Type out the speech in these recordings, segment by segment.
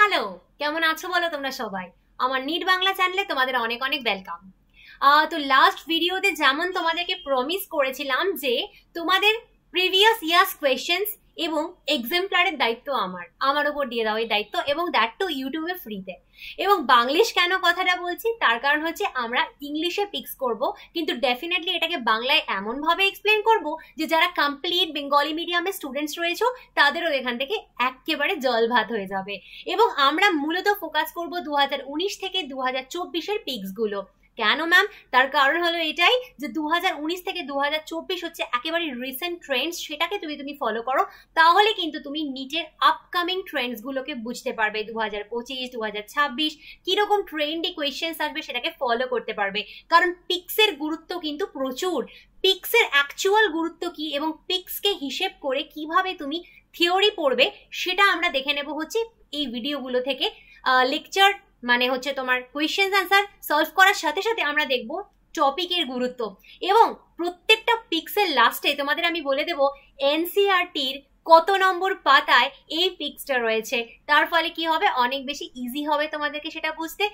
Hello, কেমন আছো বলো তোমরা সবাই? আমার নিট বাংলা চ্যানেলে তোমাদের অনেক অনেক ওয়েলকাম। তো লাস্ট ভিডিওতে যেমন তোমাদেরকে প্রমিস করেছিলাম যে তোমাদের প্রিভিয়াস ইয়ার্স কোয়েশ্চেন্স এবং এক্সাম্পলারের দায়িত্ব আমার উপর দিয়ে দাও এই দায়িত্ব, এবং দ্যাট টু ইউটিউবে ফ্রিতে। এবং বাংলিশ কেন কথাটা বলছি তার কারণ হচ্ছে আমরা ইংলিশে পিক্স করব, কিন্তু ডেফিনেটলি এটাকে বাংলায় এমন ভাবে এক্সপ্লেন করব যে যারা কমপ্লিট বেঙ্গলি মিডিয়ামের স্টুডেন্টস রয়েছে তাদেরও এখান থেকে একেবারে জল ভাত হয়ে যাবে। এবং আমরা মূলত ফোকাস করব 2019 থেকে 2024-এর পিক্স গুলো। কেন ম্যাম? তার কারণ হলো এটাই যে 2019 থেকে 2024 হচ্ছে একেবারে রিসেন্ট ট্রেন্ডস, সেটাকে তুমি ফলো করো, তাহলে কিন্তু তুমি নিটের আপকামিং ট্রেন্ডস গুলোকে বুঝতে পারবে। 2025 2026 কিরকম ট্রেন্ডি কোয়েশ্চেন্স আসবে সেটাকে ফলো করতে পারবে। কারণ পিক্সের গুরুত্ব কিন্তু প্রচুর। পিক্সের অ্যাকচুয়াল গুরুত্ব কি এবং পিক্সকে হিসেব করে কিভাবে তুমি থিওরি পড়বে সেটা আমরা দেখে নেব হচ্ছে এই ভিডিওগুলো থেকে। লেকচার মানে হচ্ছে তোমার কোয়েশ্চেন্স আনসার সলভ করার সাথে সাথে আমরা দেখব টপিকের গুরুত্ব, এবং প্রত্যেকটা পিক্সের লাস্টে তোমাদের আমি বলে দেব এনসিইআরটির কত নম্বর পাতায় এই পিক্সটা রয়েছে। তার ফলে কি হবে, অনেক বেশি ইজি হবে তোমাদেরকে সেটা বুঝতে,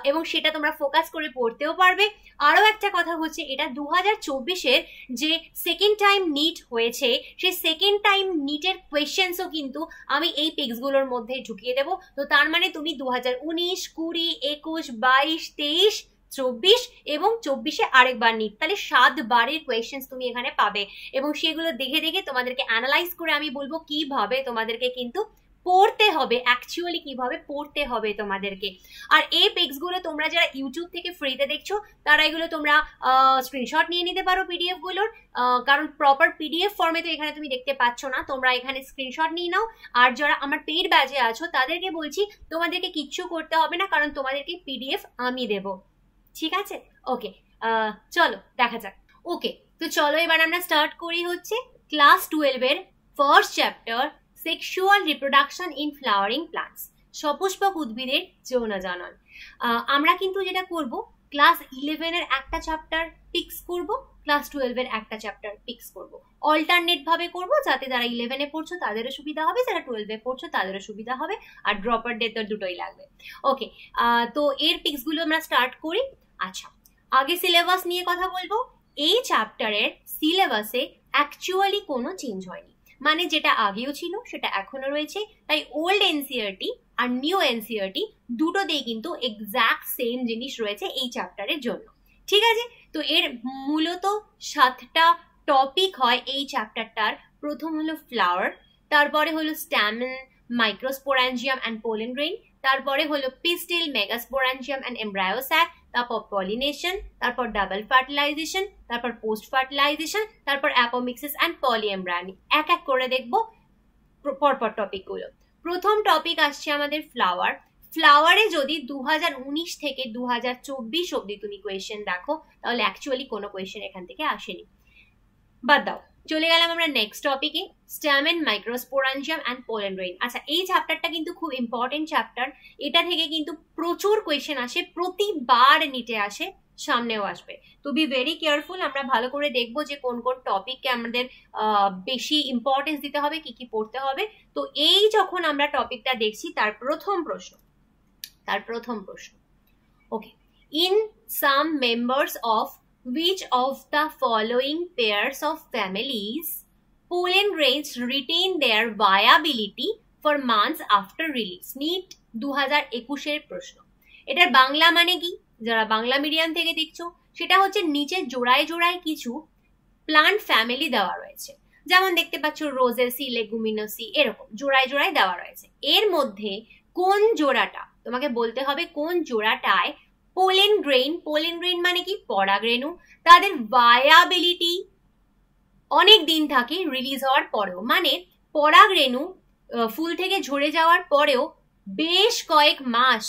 এবং সেটা তোমরা ফোকাস করে পড়তেও পারবে। আরো একটা কথা হচ্ছে, এটা 2024-এর যে সেকেন্ড টাইম নিট হয়েছে সেই সেকেন্ড টাইম নিটের কোয়েশ্চেন্সও কিন্তু আমি এই পিক্সগুলোর মধ্যে ঢুকিয়ে দেবো। তো তার মানে তুমি 2019, 20, 21, 22, 23, 24 এবং 24-এ আরেকবার নিট, তাহলে 7 বারের কোয়েশ্চেন্স তুমি এখানে পাবে। এবং সেগুলো দেখে দেখে তোমাদেরকে অ্যানালাইজ করে আমি বলবো কিভাবে তোমাদেরকে কিন্তু পড়তে হবে, অ্যাকচুয়ালি কিভাবে পড়তে হবে তোমাদেরকে। আর এই পিক্স গুলো তোমরা যারা ইউটিউব থেকে ফ্রিতে দেখছো তারা এগুলো তোমরা স্ক্রিনশট নিয়ে নিতে পারো পিডিএফ গুলোর, কারণ প্রপার পিডিএফ ফর্মে তো এখানে তুমি দেখতে পাচ্ছ না, তোমরা এখানে স্ক্রিনশট নিয়ে নাও। আর যারা আমার পেইড ব্যাচে আছো তাদেরকে বলছি তোমাদেরকে কিচ্ছু করতে হবে না, কারণ তোমাদেরকে পিডিএফ আমি দেবো। ঠিক আছে, ওকে, চলো দেখা যাক। ওকে, তো চলো এবার আমরা স্টার্ট করি হচ্ছে ক্লাস 12-এর first chapter sexual reproduction in flowering plants, সপুষ্পক উদ্ভিদের যৌন জনন। আমরা কিন্তু যেটা করব, ক্লাস 11-এর একটা চ্যাপ্টার পিক্স করব, ক্লাস 12-এর একটা চ্যাপ্টার পিক্স করব, অল্টারনেট ভাবে করব, যাতে যারা 11-এ পড়ছো তাদেরও সুবিধা হবে, যারা 12-এ পড়ছো তাদেরও সুবিধা হবে, আর ড্রপারদের তো দুটোই লাগবে। ওকে, তো এর পিক্স গুলো আমরা স্টার্ট করি। আচ্ছা, আগে সিলেবাস নিয়ে কথা বলবো। এই চ্যাপ্টারের সিলেবাসে অ্যাকচুয়ালি কোনো চেঞ্জ হয়নি, মানে যেটা আগেও ছিল সেটা এখনো রয়েছে। তাই ওল্ড এনসিইআরটি আর নিউ এনসিইআরটি দুটোতেই কিন্তু এক্স্যাক্ট সেম জিনিস রয়েছে এই চ্যাপ্টারের জন্য। ঠিক আছে, তো এর মূলত 7টা টপিক হয় এই চ্যাপ্টারটার। প্রথম হলো ফ্লাওয়ার, তারপরে হলো স্ট্যামেন, মাইক্রোস্পোরাঞ্জিয়াম অ্যান্ড পোলেন গ্রেইন, তারপরে হলো পিস্টিল, মেগাস্পোরাঞ্জিয়াম অ্যান্ড এমব্রায়ো স্যাক, তারপর পলিনেশন, তারপর ডাবল ফার্টিলাইজেশন, তারপর পোস্ট ফার্টিলাইজেশন, তারপর অ্যাপোমিক্সিস অ্যান্ড পলিএমব্রায়োনি। এক এক করে দেখবো পরপর টপিকগুলো। প্রথম টপিক আসছে আমাদের ফ্লাওয়ার। ফ্লাওয়ারে যদি 2019 থেকে 2024 অব্দি তুমি কোয়েশ্চেন দেখো তাহলে অ্যাকচুয়ালি কোনো কোয়েশ্চেন এখান থেকে আসেনি, বাদ দাও। চলে গেলাম আমরা নেক্সট টপিকে, স্ট্যামেন, মাইক্রোস্পোরাঞ্জিয়াম অ্যান্ড পোলেন গ্রেইন। আচ্ছা, এই চ্যাপ্টারটা কিন্তু খুব ইম্পর্টেন্ট চ্যাপ্টার, এটা থেকে কিন্তু প্রচুর কোয়েশ্চেন আসে, প্রতিবার নিটে আসে, সামনেও আসবে। তো বি ভেরি কেয়ারফুল। আমরা ভালো করে দেখবো যে কোন কোন টপিককে আমাদের বেশি ইম্পর্টেন্স দিতে হবে, কি কি পড়তে হবে। তো এই যখন আমরা টপিকটা দেখছি তার প্রথম প্রশ্ন, okay, in some members of which of the following pairs of families pollen grains retain their viability for months after release? NEET 2021-এর প্রশ্ন। এটার বাংলা মানে কি, যারা বাংলা মিডিয়াম থেকে দেখছো, সেটা হচ্ছে নিচে জোড়ায় জোড়ায় কিছু প্লান্ট ফ্যামিলি দেওয়া রয়েছে, যেমন দেখতে পাচ্ছ রোজেসি, লেগুমিনোসি, এরকম জোড়ায় জোড়ায় দেওয়া রয়েছে। এর মধ্যে কোন জোড়াটা, তোমাকে বলতে হবে কোন জোড়াটায় পোলেন গ্রেইন মানে কি, পরাগরেণু, তাদের ভায়াবিলিটি অনেক দিন থাকে রিলিজ হওয়ার পরেও, মানে পরাগরেণু ফুল থেকে ঝরে যাওয়ার পরেও বেশ কয়েক মাস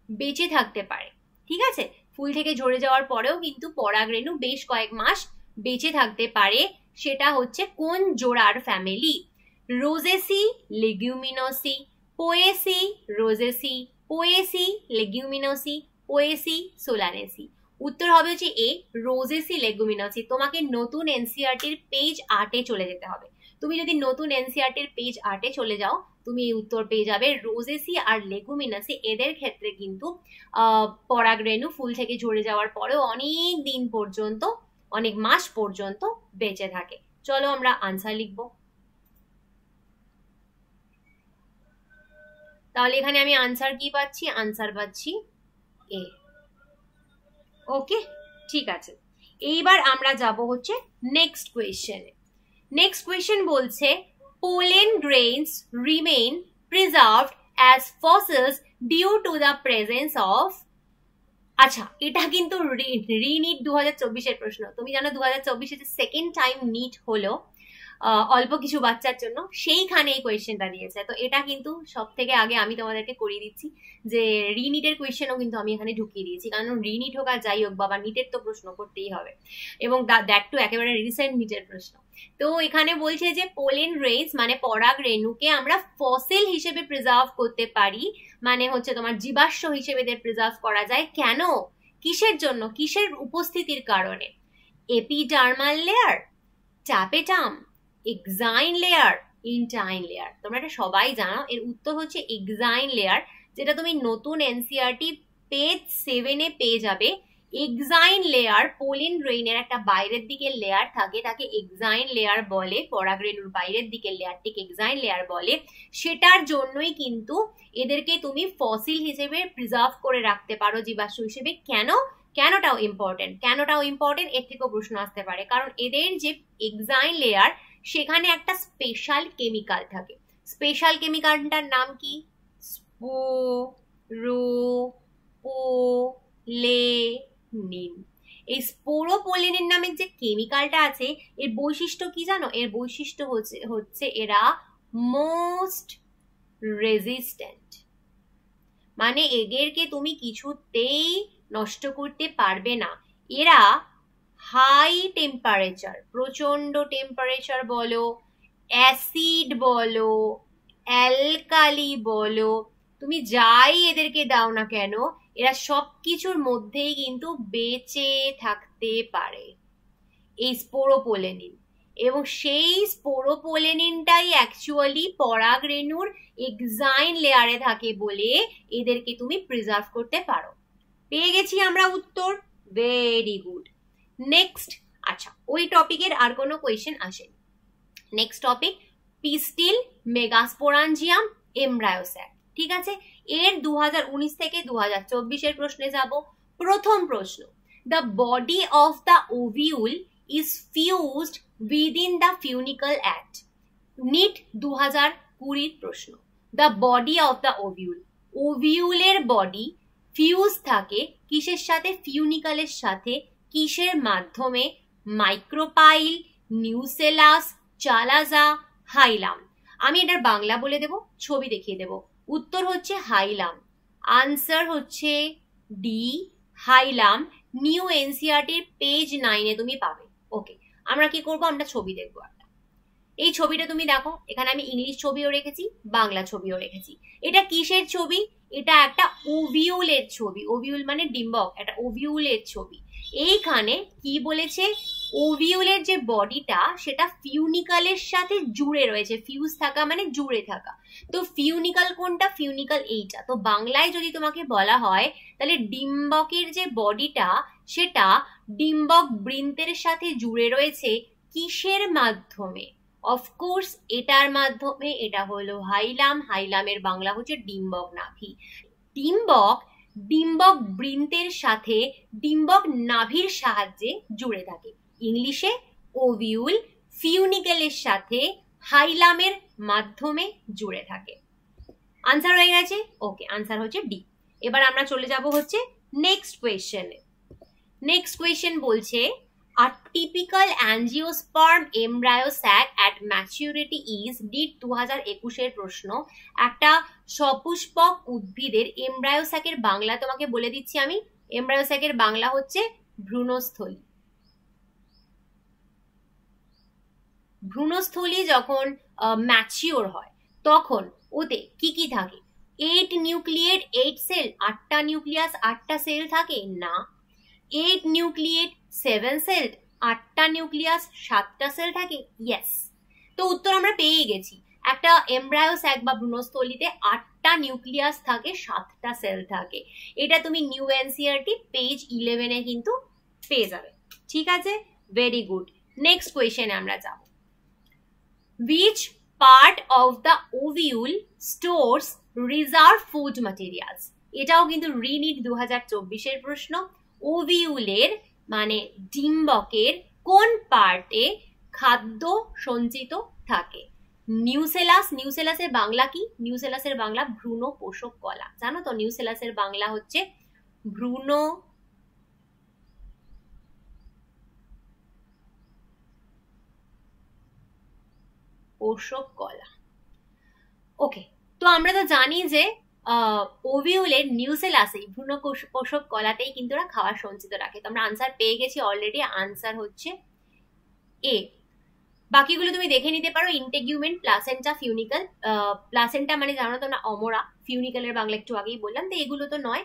বেঁচে থাকতে পারে। ঠিক আছে, ফুল থেকে ঝরে যাওয়ার পরেও কিন্তু পরাগরেণু বেশ কয়েক মাস বেঁচে থাকতে পারে। সেটা হচ্ছে কোন জোড়ার family? Rosaceae, Leguminosae, Poaceae, Rosaceae, Poaceae, Leguminosae, Poaceae, Solanaceae. উত্তর হবে হচ্ছে এ, রোজেসি লেগুমিনোসি। তোমাকে নতুন এনসিইআরটির পেজ 8-এ চলে যেতে হবে। তুমি যদি নতুন এনসিইআরটির পেজ 8-এ চলে যাও, তুমি এই উত্তর পেয়ে যাবে। রোজেসি আর লেগুমিনাসি এদের ক্ষেত্রে কিন্তু পরাগরেণু ফুল থেকে ঝরে যাওয়ার পরেও অনেক দিন পর্যন্ত, অনেক মাস পর্যন্ত বেঁচে থাকে। চলো আমরা আনসার লিখবো। তাহলে এখানে আমি আনসার কি পাচ্ছি? আনসার পাচ্ছি এ। ওকে, ঠিক আছে। এইবার আমরা যাব হচ্ছে নেক্সট কোয়েশ্চেনে। নেক্সট কোয়েশ্চেন বলছে pollen grains remain preserved as fossils due to the presence of. আচ্ছা, এটা কিন্তু রিনিট 2024-এর প্রশ্ন। তুমি জানো 2024-এ যে সেকেন্ড টাইম নিট হলো অল্প কিছু বাচ্চার জন্য, সেইখানে এই কোয়েশ্চেনটা দিয়েছে। তো এটা কিন্তু সব থেকে আগে আমি তোমাদেরকে করিয়ে দিচ্ছি যে রিনিটের কোয়েশ্চেনও কিন্তু আমি এখানে ঢুকিয়ে দিয়েছি, কারণ রিনিট হোক আর যাই হোক বাবা, নিটের তো প্রশ্ন করতেই হবে, এবং দ্যাট টু একেবারে রিসেন্ট নিটের প্রশ্ন। তো এখানে বলছে যে পোলেন গ্রেইনস মানে পরাগ রেণুকে আমরা ফসিল হিসেবে প্রিজার্ভ করতে পারি, মানে হচ্ছে তোমার জীবাশ্ম হিসেবে এদের প্রিজার্ভ করা যায়। কেন? কিসের জন্য? কিসের উপস্থিতির কারণে? Epidermal layer, tapetum, exine layer, intine layer. তোমরা এটা সবাই জানো, এর উত্তর হচ্ছে এক্সাইন লেয়ার, যেটা তুমি নতুন এনসিইআরটি পেজ 7-এ পেয়ে যাবে। এক্সাইন লেয়ার পোলেন গ্রেইনের একটা বাইরের দিকে লেয়ার থাকে, তাকে এক্সাইন লেয়ার বলে। পরাগরেণুর বাইরের দিকে লেয়ারটিকে এক্সাইন লেয়ার বলে। সেটার জন্যই কিন্তু এদেরকে তুমি ফসিল হিসেবে প্রিজার্ভ করে রাখতে পারো, জীবাশ্ম হিসেবে। কেন? কেনটাও ইম্পর্টেন্ট, কেনটাও ইম্পর্টেন্ট, এর থেকেও প্রশ্ন আসতে পারে। কারণ এদের যে এক্সাইন লেয়ার, সেখানে একটা স্পেশাল কেমিক্যাল থাকে। স্পেশাল কেমিক্যালটার নাম কি? স্পোরোপোলেনিন। এই স্পোরোপোলেনিন নামের যে কেমিক্যালটা আছে, এর বৈশিষ্ট্য কি জানো? এর বৈশিষ্ট্য হচ্ছে এরা মোস্ট রেজিস্ট্যান্ট, মানে এদেরকে তুমি কিছুতেই নষ্ট করতে পারবে না। এরা হাই টেম্পারেচার, প্রচন্ড টেম্পারেচার বলো, অ্যাসিড বলো, অ্যালকালি বলো, তুমি যাই এদেরকে দাও না কেন, এরা সবকিছুর মধ্যেই কিন্তু বেঁচে থাকতে পারে, এই স্পোরোপোলেনিন। এবং সেই স্পোরোপোলেনিনটাই অ্যাকচুয়ালি পরাগরেণুর এক্সাইন লেয়ারে থাকে বলে এদেরকে তুমি প্রিজার্ভ করতে পারো। পেয়ে গেছি আমরা উত্তর। Very good. নেক্সট, আচ্ছা ওই টপিকের আর কোনো কোয়েশ্চেন আসেনি। Next topic pistil megasporangium embryo sac. ঠিক আছে, এর 2019 থেকে 2024-এর প্রশ্নে যাব। প্রথম প্রশ্ন, the body of the ovule is fused within the funicle act. NEET 2020-র প্রশ্ন। The body of the ovule, ওভিউলের বডি ফিউজ থাকে কিসের সাথে? ফিউনিকলের সাথে। কিসের মাধ্যমে? Micropyle, nucellus, chalaza, hilum. আমি এটার বাংলা বলে দেব, ছবি দেখিয়ে দেব। উত্তর হচ্ছে হাইলাম। আনসার হচ্ছে ডি, হাইলাম। নিউ এনসিইআরটির পেজ 9-এ তুমি পাবে। ওকে, আমরা কি করব? আমরা ছবি দেখবো একটা। এই ছবিটা তুমি দেখো, এখানে আমি ইংলিশ ছবিও রেখেছি, বাংলা ছবিও রেখেছি। এটা কিসের ছবি? এটা একটা ওভিউলের ছবি। ওভিউল মানে ডিম্বক, একটা ওভিউলের ছবি। এইখানে কি বলেছে? ওভিউলের যে বডিটা, সেটা ফিউনিকালের সাথে জুড়ে রয়েছে। ফিউজ থাকা মানে জুড়ে থাকা। তো ফিউনিকাল কোনটা? ফিউনিকাল এইটা। তো বাংলায় যদি তোমাকে বলা হয়, তাহলে ডিম্বকের যে বডিটা, সেটা ডিম্বক বৃন্তের সাথে জুড়ে রয়েছে কিসের মাধ্যমে? অফকোর্স এটার মাধ্যমে। এটা হলো হাইলাম। হাইলামের বাংলা হচ্ছে ডিম্বক নাভি। ডিম্বক বৃন্তের সাথে ডিম্বক নাভির সাহায্যে জুড়ে থাকে। ইংলিশে ওভিউল ফিউনিকেলের সাথে হাইলামের মাধ্যমে জুড়ে থাকে। আনসার হয়ে গেছে? ওকে, আনসার হচ্ছে ডি। এবার আমরা চলে যাব হচ্ছে নেক্সট কোয়েশ্চেনে। নেক্সট কোয়েশ্চেন বলছে a typical angiosperm embryo sac at maturity is, ডিট 2021-এর প্রশ্ন। একটা সপুষ্পক উদ্ভিদের এমব্রায়ো স্যাকের বাংলা তোমাকে বলে দিচ্ছি আমি। এমব্রায়ো স্যাকের বাংলা হচ্ছে ভ্রূণস্থলী। ভ্রূণস্থলী যখন ম্যাচিওর হয়, তখন ওতে কি কি থাকে? 8 নিউক্লিয়েট 8 সেল, 8টা নিউক্লিয়াস 8টা সেল থাকে না। 8 নিউক্লিয়েট 7 সেল, 8টা নিউক্লিয়াস 7টা সেল থাকে। ইয়েস। তো উত্তর আমরা পেয়েই গেছি। একটা এমব্রায়ো স্যাক বা ভ্রূণস্থলীতে 8টা নিউক্লিয়াস থাকে, 7টা সেল থাকে। এটা তুমি নিউ এনসিইআরটি পেজ 11-এ কিন্তু পেয়ে যাবে। ঠিক আছে, ভেরি গুড। নেক্সট কোয়েশ্চেনে আমরা যাব। Which part of the ovule stores reserve food materials? এটাও কিন্তু রিনিট 2024-এর প্রশ্ন। ওভিউলের মানে ডিম্বকের কোন পার্টে খাদ্য সঞ্চিত থাকে? নিউসেলাস। নিউসেলাসের বাংলা কি? নিউসেলাসের বাংলা ভ্রূণ পোষক কলা। জানো তো নিউসেলাসের বাংলা হচ্ছে ভ্রূণ পোষক কলা। ওকে, তো আমরা তো জানি যে ওভিউলের নিউসেলাসে ভ্রূণ পোষক কলাতেই কিন্তু ওরা খাবার সঞ্চিত রাখে। তো আমরা আনসার পেয়ে গেছি অলরেডি। আনসার হচ্ছে এ। বাকিগুলো তুমি দেখে নিতে পারো। ইন্টেগুমেন্ট, প্লাসেন্টা, ফিউনিকল। প্লাসেন্টা মানে জানো তো না অমরা, ফিউনিকলের বাংলা একটু আগেই বললাম। তো এগুলো তো নয়।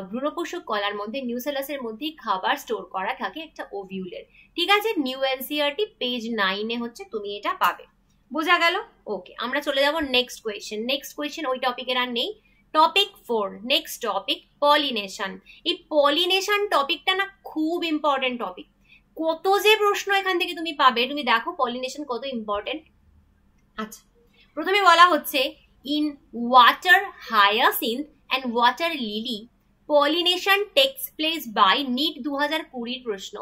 ভ্রূণপোষক কলার মধ্যে নিউসেলাসের মধ্যেই খাবার স্টোর করা থাকে একটা ওভিউলের। ঠিক আছে, নিউ এনসিইআরটি পেজ 9-এ হচ্ছে তুমি এটা পাবে। বোঝা গেল? ওকে, আমরা চলে যাব নেক্সট কোয়েশ্চেন। নেক্সট কোয়েশ্চেন ওই টপিকের আর নেই। Topic 4, next topic pollination. এই পলিনেশন টপিকটা না খুব ইম্পর্টেন্ট টপিক। কত যে প্রশ্ন এখান থেকে তুমি পাবে, তুমি দেখো পলিনেশন কত ইম্পর্টেন্ট। আচ্ছা, প্রথমে বলা হচ্ছে in water hyacinth and water lily pollination takes place by NEET 2020-র প্রশ্ন।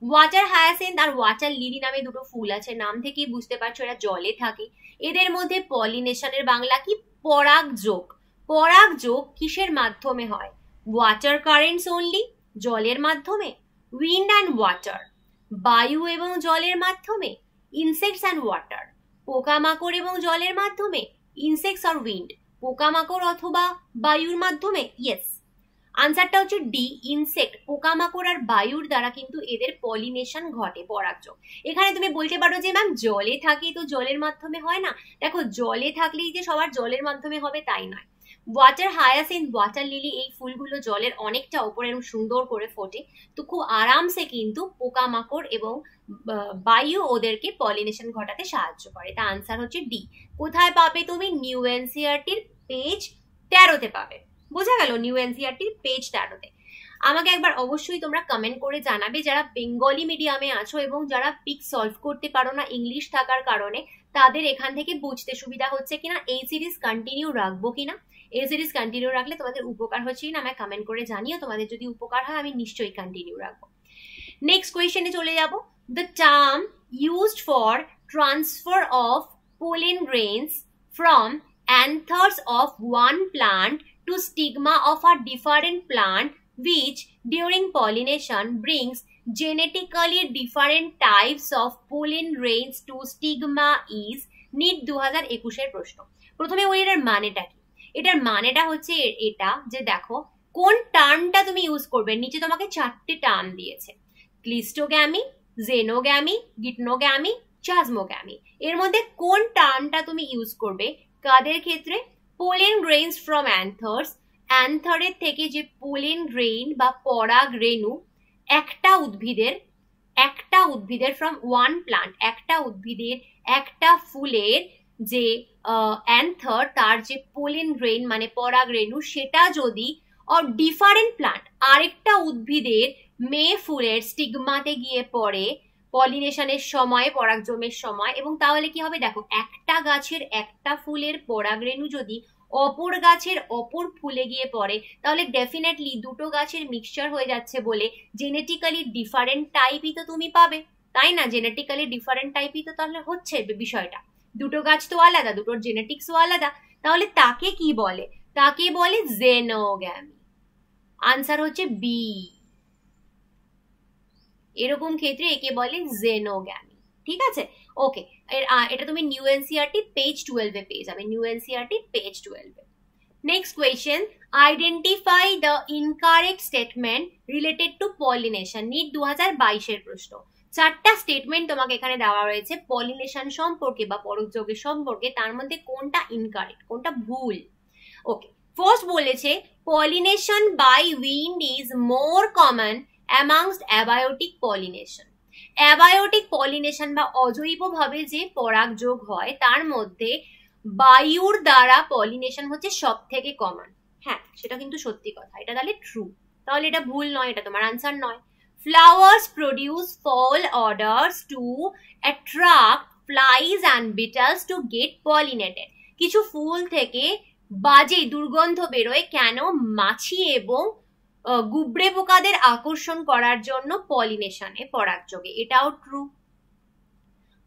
ওয়াটার হায়াসিন্থ আর ওয়াটার লিলি নামে দুটো ফুল আছে, নাম থেকেই বুঝতে পারছো এরা জলে থাকে। এদের মধ্যে পলিনেশনের বাংলা কি? পরাগযোগ। পরাগযোগ কিসের মাধ্যমে হয়? ওয়াটার কারেন্টস অনলি, জলের মাধ্যমে। উইন্ড অ্যান্ড ওয়াটার, বায়ু এবং জলের মাধ্যমে। ইনসেক্টস অ্যান্ড ওয়াটার, পোকামাকড় এবং জলের মাধ্যমে। ইনসেক্টস আর উইন্ড, পোকামাকড় অথবা বায়ুর মাধ্যমে। ইয়েস, আনসারটা হচ্ছে ডি, ইনসেক্ট। পোকামাকড় আর বায়ুর দ্বারা কিন্তু এদের পলিনেশন ঘটে, পরাগযোগ। এখানে তুমি বলতে পারো যে ম্যাম জলে থাকি তো জলের মাধ্যমে হয় না। দেখো, জলে থাকলেই যে সবার জলের মাধ্যমে হবে তাই নয়। ওয়াটার হায়াসিন্থ, ওয়াটার লিলি এই ফুলগুলো জলের অনেকটা ওপরে এবং সুন্দর করে ফোটে। তো খুব আরামসে কিন্তু পোকামাকড় এবং বায়ু ওদেরকে পলিনেশন ঘটাতে সাহায্য করে। তা আনসার হচ্ছে ডি। কোথায় পাবে তুমি? নিউ এনসিইআরটির পেজ 13-তে পাবে। বোঝা গেল? নিউ এনসিইআরটির পেজ 13-তে। আমাকে একবার অবশ্যই তোমরা কমেন্ট করে জানাবে যারা বেঙ্গলি মিডিয়ামে আছো এবং যারা পিক সলভ করতে পারো না ইংলিশ থাকার কারণে, তাদের এখান থেকে বুঝতে সুবিধা হচ্ছে কিনা, এই সিরিজ কন্টিনিউ রাখবো কিনা। এই সিরিজ কন্টিনিউ রাখলে তোমাদের উপকার হচ্ছে কিনা আমায় কমেন্ট করে জানিও। তোমাদের যদি উপকার হয় আমি নিশ্চয়ই কন্টিনিউ রাখবো। নেক্সট কোয়েশ্চেনে চলে যাব। The term used for transfer of pollen grains from anthers of one plant to stigma of a different plant which during pollination brings genetically different types of pollen grains to stigma is NEET 2021-এর প্রশ্ন। প্রথমে ওই এটার মানেটা কি? এটার মানেটা হচ্ছে এটা যে দেখো কোন টার্মটা তুমি ইউজ করবে। নিচে তোমাকে 4টে টার্ম দিয়েছে, ক্লিস্টোগ্যামি, জেনোগ্যামি, গিটনোগ্যামি, চাজমোগ্যামি। এর মধ্যে কোন টার্মটা তুমি ইউজ করবে কাদের ক্ষেত্রে? পোলেন গ্রেইনস ফ্রম অ্যান্থার্স, অ্যান্থারের থেকে যে পোলেন গ্রেইন বা পরাগ রেণু একটা উদ্ভিদের ফ্রম ওয়ান প্লান্ট, একটা উদ্ভিদের একটা ফুলের যে অ্যান্থার তার যে পোলেন গ্রেইন মানে পরাগ রেণু সেটা যদি ডিফারেন্ট প্লান্ট আরেকটা উদ্ভিদের মেয়ে ফুলের স্টিগমাতে গিয়ে পড়ে পলিনেশনের সময়, পরাগজমের সময়, এবং তাহলে কি হবে দেখো, একটা গাছের একটা ফুলের পরাগরেণু যদি অপর গাছের অপর ফুলে গিয়ে পড়ে তাহলে ডেফিনেটলি দুটো গাছের মিক্সচার হয়ে যাচ্ছে বলে জেনেটিক্যালি ডিফারেন্ট টাইপই তো তুমি পাবে, তাই না? জেনেটিক্যালি ডিফারেন্ট টাইপই তো তাহলে হচ্ছে বিষয়টা। দুটো গাছ তো আলাদা, দুটোর জেনেটিক্সও আলাদা, তাহলে তাকে কি বলে? তাকে বলে জেনোগ্যামি। আনসার হচ্ছে বি। এরকম ক্ষেত্রে একে বলে জেনোগ্যামি। ঠিক আছে, ওকে। এটা তুমি নিউ এনসিইআরটি পেজ 12-এ পেয়ে যাবে, নিউ এনসিইআরটি পেজ 12-এ। Next question, identify the incorrect statement related to pollination. NEET 2022-এর প্রশ্ন। 4টা স্টেটমেন্ট তোমাকে এখানে দেওয়া রয়েছে পলিনেশন সম্পর্কে বা পরাগযোগের সম্পর্কে, তার মধ্যে কোনটা ইনকারেক্ট, কোনটা ভুল। ওকে, ফার্স্ট বলেছে pollination by wind is more common amongst abiotic pollination. Abiotic pollination বা অজৈবভাবে যে পরাগযোগ হয় তার মধ্যে বায়ুর দ্বারা পলিনেশন হচ্ছে সব থেকে কমন। হ্যাঁ, সেটা কিন্তু সত্যি কথা, এটা তাহলে ট্রু। তাহলে এটা ভুল নয়, এটা তোমার আনসার নয়। Flowers produce foul odours to attract flies and beetles to get pollinated. কিছু ফুল থেকে বাজে দুর্গন্ধ বেরোয় কেন? মাছি এবং গুবরে পোকাদের আকর্ষণ করার জন্য পলিনেশনে, পরাগযোগে। এটাও true.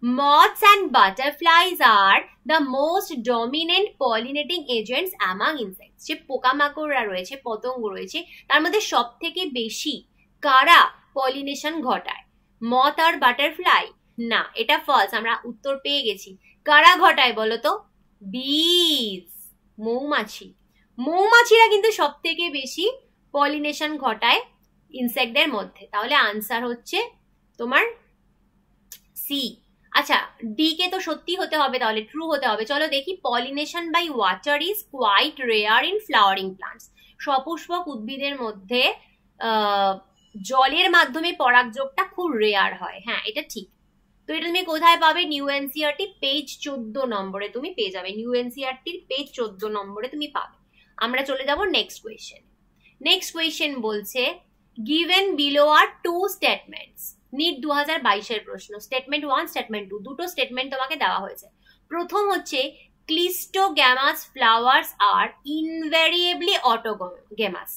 Moths and butterflies are the most dominant pollinating agents among insects. যে পোকামাকড়রা রয়েছে, পতঙ্গ রয়েছে, তার মধ্যে সব থেকে বেশি কারা পলিনেশন ঘটায়? মথ আর বাটারফ্লাই? না, এটা ফলস, আমরা উত্তর পেয়ে গেছি। কারা ঘটায় বলো তো? বিজ, মৌমাছি। মৌমাছিরা কিন্তু সব থেকে বেশি পলিনেশন ঘটায় ইনসেক্টদের মধ্যে। তাহলে আনসার হচ্ছে তোমার সি। আচ্ছা, ডি কে তো সত্যি হতে হবে, তাহলে ট্রু হতে হবে। চলো দেখি, pollination by water is quite rare in flowering plants. সপুষ্পক উদ্ভিদের মধ্যে জলের মাধ্যমে পরাগযোগটা খুব রেয়ার হয়। হ্যাঁ, এটা ঠিক। তো এটা তুমি কোথায় পাবে? নিউ এনসিইআরটি পেজ 14 নম্বরে তুমি পেয়ে যাবে। নিউ এনসিইআরটির পেজ 14 নম্বরে তুমি পাবে। আমরা চলে যাব নেক্সট কোয়েশ্চেন। নেক্সট কোয়েশ্চেন বলছে, given below are two statements. NEET 2022 প্রশ্ন। স্টেটমেন্ট 1, স্টেটমেন্ট 2, দুটো স্টেটমেন্ট তোমাকে দেওয়া হয়েছে। প্রথম হচ্ছে ক্লিস্টোগ্যামাস ফ্লাওয়ার্স আর ইনভেরিয়েবলি অটোগ্যামাস।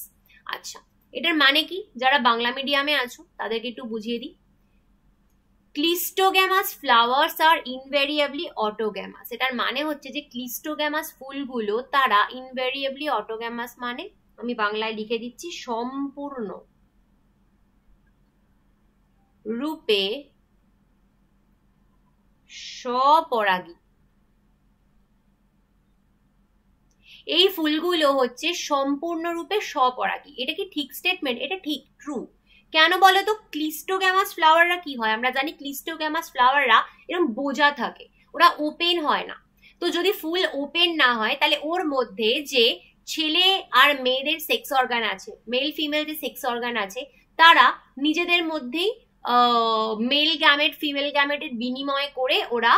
আচ্ছা, এটার মানে কি? যারা বাংলা মিডিয়ামে আছো তাদেরকে একটু বুঝিয়ে দিই। ক্লিস্টোগ্যামাস ফ্লাওয়ার্স আর ইনভেরিয়েবলি অটোগ্যামাস, এটার মানে হচ্ছে যে ক্লিস্টোগ্যামাস ফুলগুলো তারা ইনভেরিয়েবলি অটোগ্যামাস মানে, আমি বাংলায় লিখে দিচ্ছি, সম্পূর্ণ রূপে স্বপরাগী। এই ফুলগুলো হচ্ছে সম্পূর্ণরূপে স্বপরাগী। এটা কি ঠিক স্টেটমেন্ট? এটা ঠিক, ট্রু। কেন বলো তো? ক্লিস্টোগ্যামাস ফ্লাওয়াররা কি হয়? আমরা জানি ক্লিস্টোগ্যামাস ফ্লাওয়াররা এরকম বোঝা থাকে, ওরা ওপেন হয় না। তো যদি ফুল ওপেন না হয় তাহলে ওর মধ্যে যে ছেলে আর মেয়েদের সেক্স অর্গান আছে, মেল ফিমেল যে সেক্স অর্গান আছে, তারা নিজেদের মধ্যেই মেল গ্যামেট ফিমেল গ্যামেটের বিনিময় করে ওরা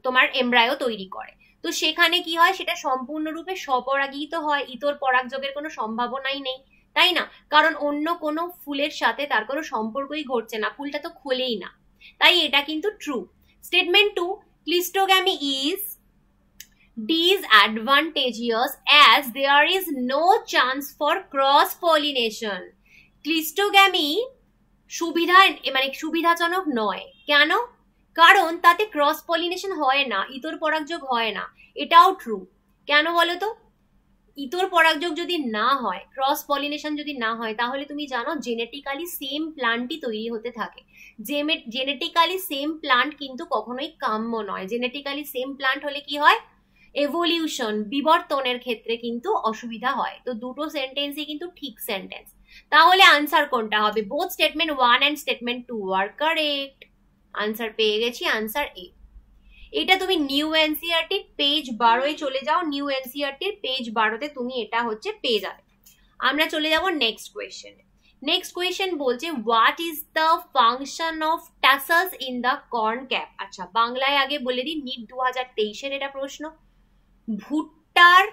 তোমার এমব্রায়ো তৈরি করে। তো সেখানে কি হয়? সেটা সম্পূর্ণরূপে স্বপরাগিত হয়, ইতর পরাগযোগের কোনো সম্ভাবনাই নেই, তাই না? কারণ অন্য কোনো ফুলের সাথে তার কোনো সম্পর্কই ঘটছে না, ফুলটা তো খোলেই না। তাই এটা কিন্তু true. Statement 2, cleistogamy is disadvantageous as there is no chance for cross pollination. Cleistogamy সুবিধাজনক নয়। কেন? কারণ তাতে ক্রস পলিনেশন হয় না, ইতর পরাগযোগ হয় না। এটাও ট্রু। কেন বলো তো? ইতর পরাগযোগ যদি না হয়, ক্রস পলিনেশন যদি না হয়, তাহলে তুমি জানো জেনেটিক্যালি সেম প্লান্টই তৈরি হতে থাকে। জেনেটিক্যালি সেম প্লান্ট কিন্তু কখনোই কাম্য নয়। জেনেটিক্যালি সেম প্লান্ট হলে কি হয়? এভলিউশন, বিবর্তনের ক্ষেত্রে কিন্তু অসুবিধা হয়। তো দুটো সেন্টেন্সই কিন্তু ঠিক সেন্টেন্স। তাহলে আনসার কোনটা হবে? বোথ স্টেটমেন্ট 1 এন্ড স্টেটমেন্ট 2 আর কারেক্ট। আনসার পেয়ে গেছি, আনসার এ। এটা তুমি নিউ এনসিইআরটির পেজ 12 চলে যাও। নিউ এনসিইআরটির পেজ 12তে তুমি এটা হচ্ছে পেয়ে যাবে। আমরা চলে যাব নেক্সট কোয়েশ্চেনে। নেক্সট কোয়েশ্চেন বলছে, what is the function of tassels in the corn cap? আচ্ছা, বাংলায় আগে বলে দিই, নিট 2023 এটা প্রশ্ন। ভুট্টার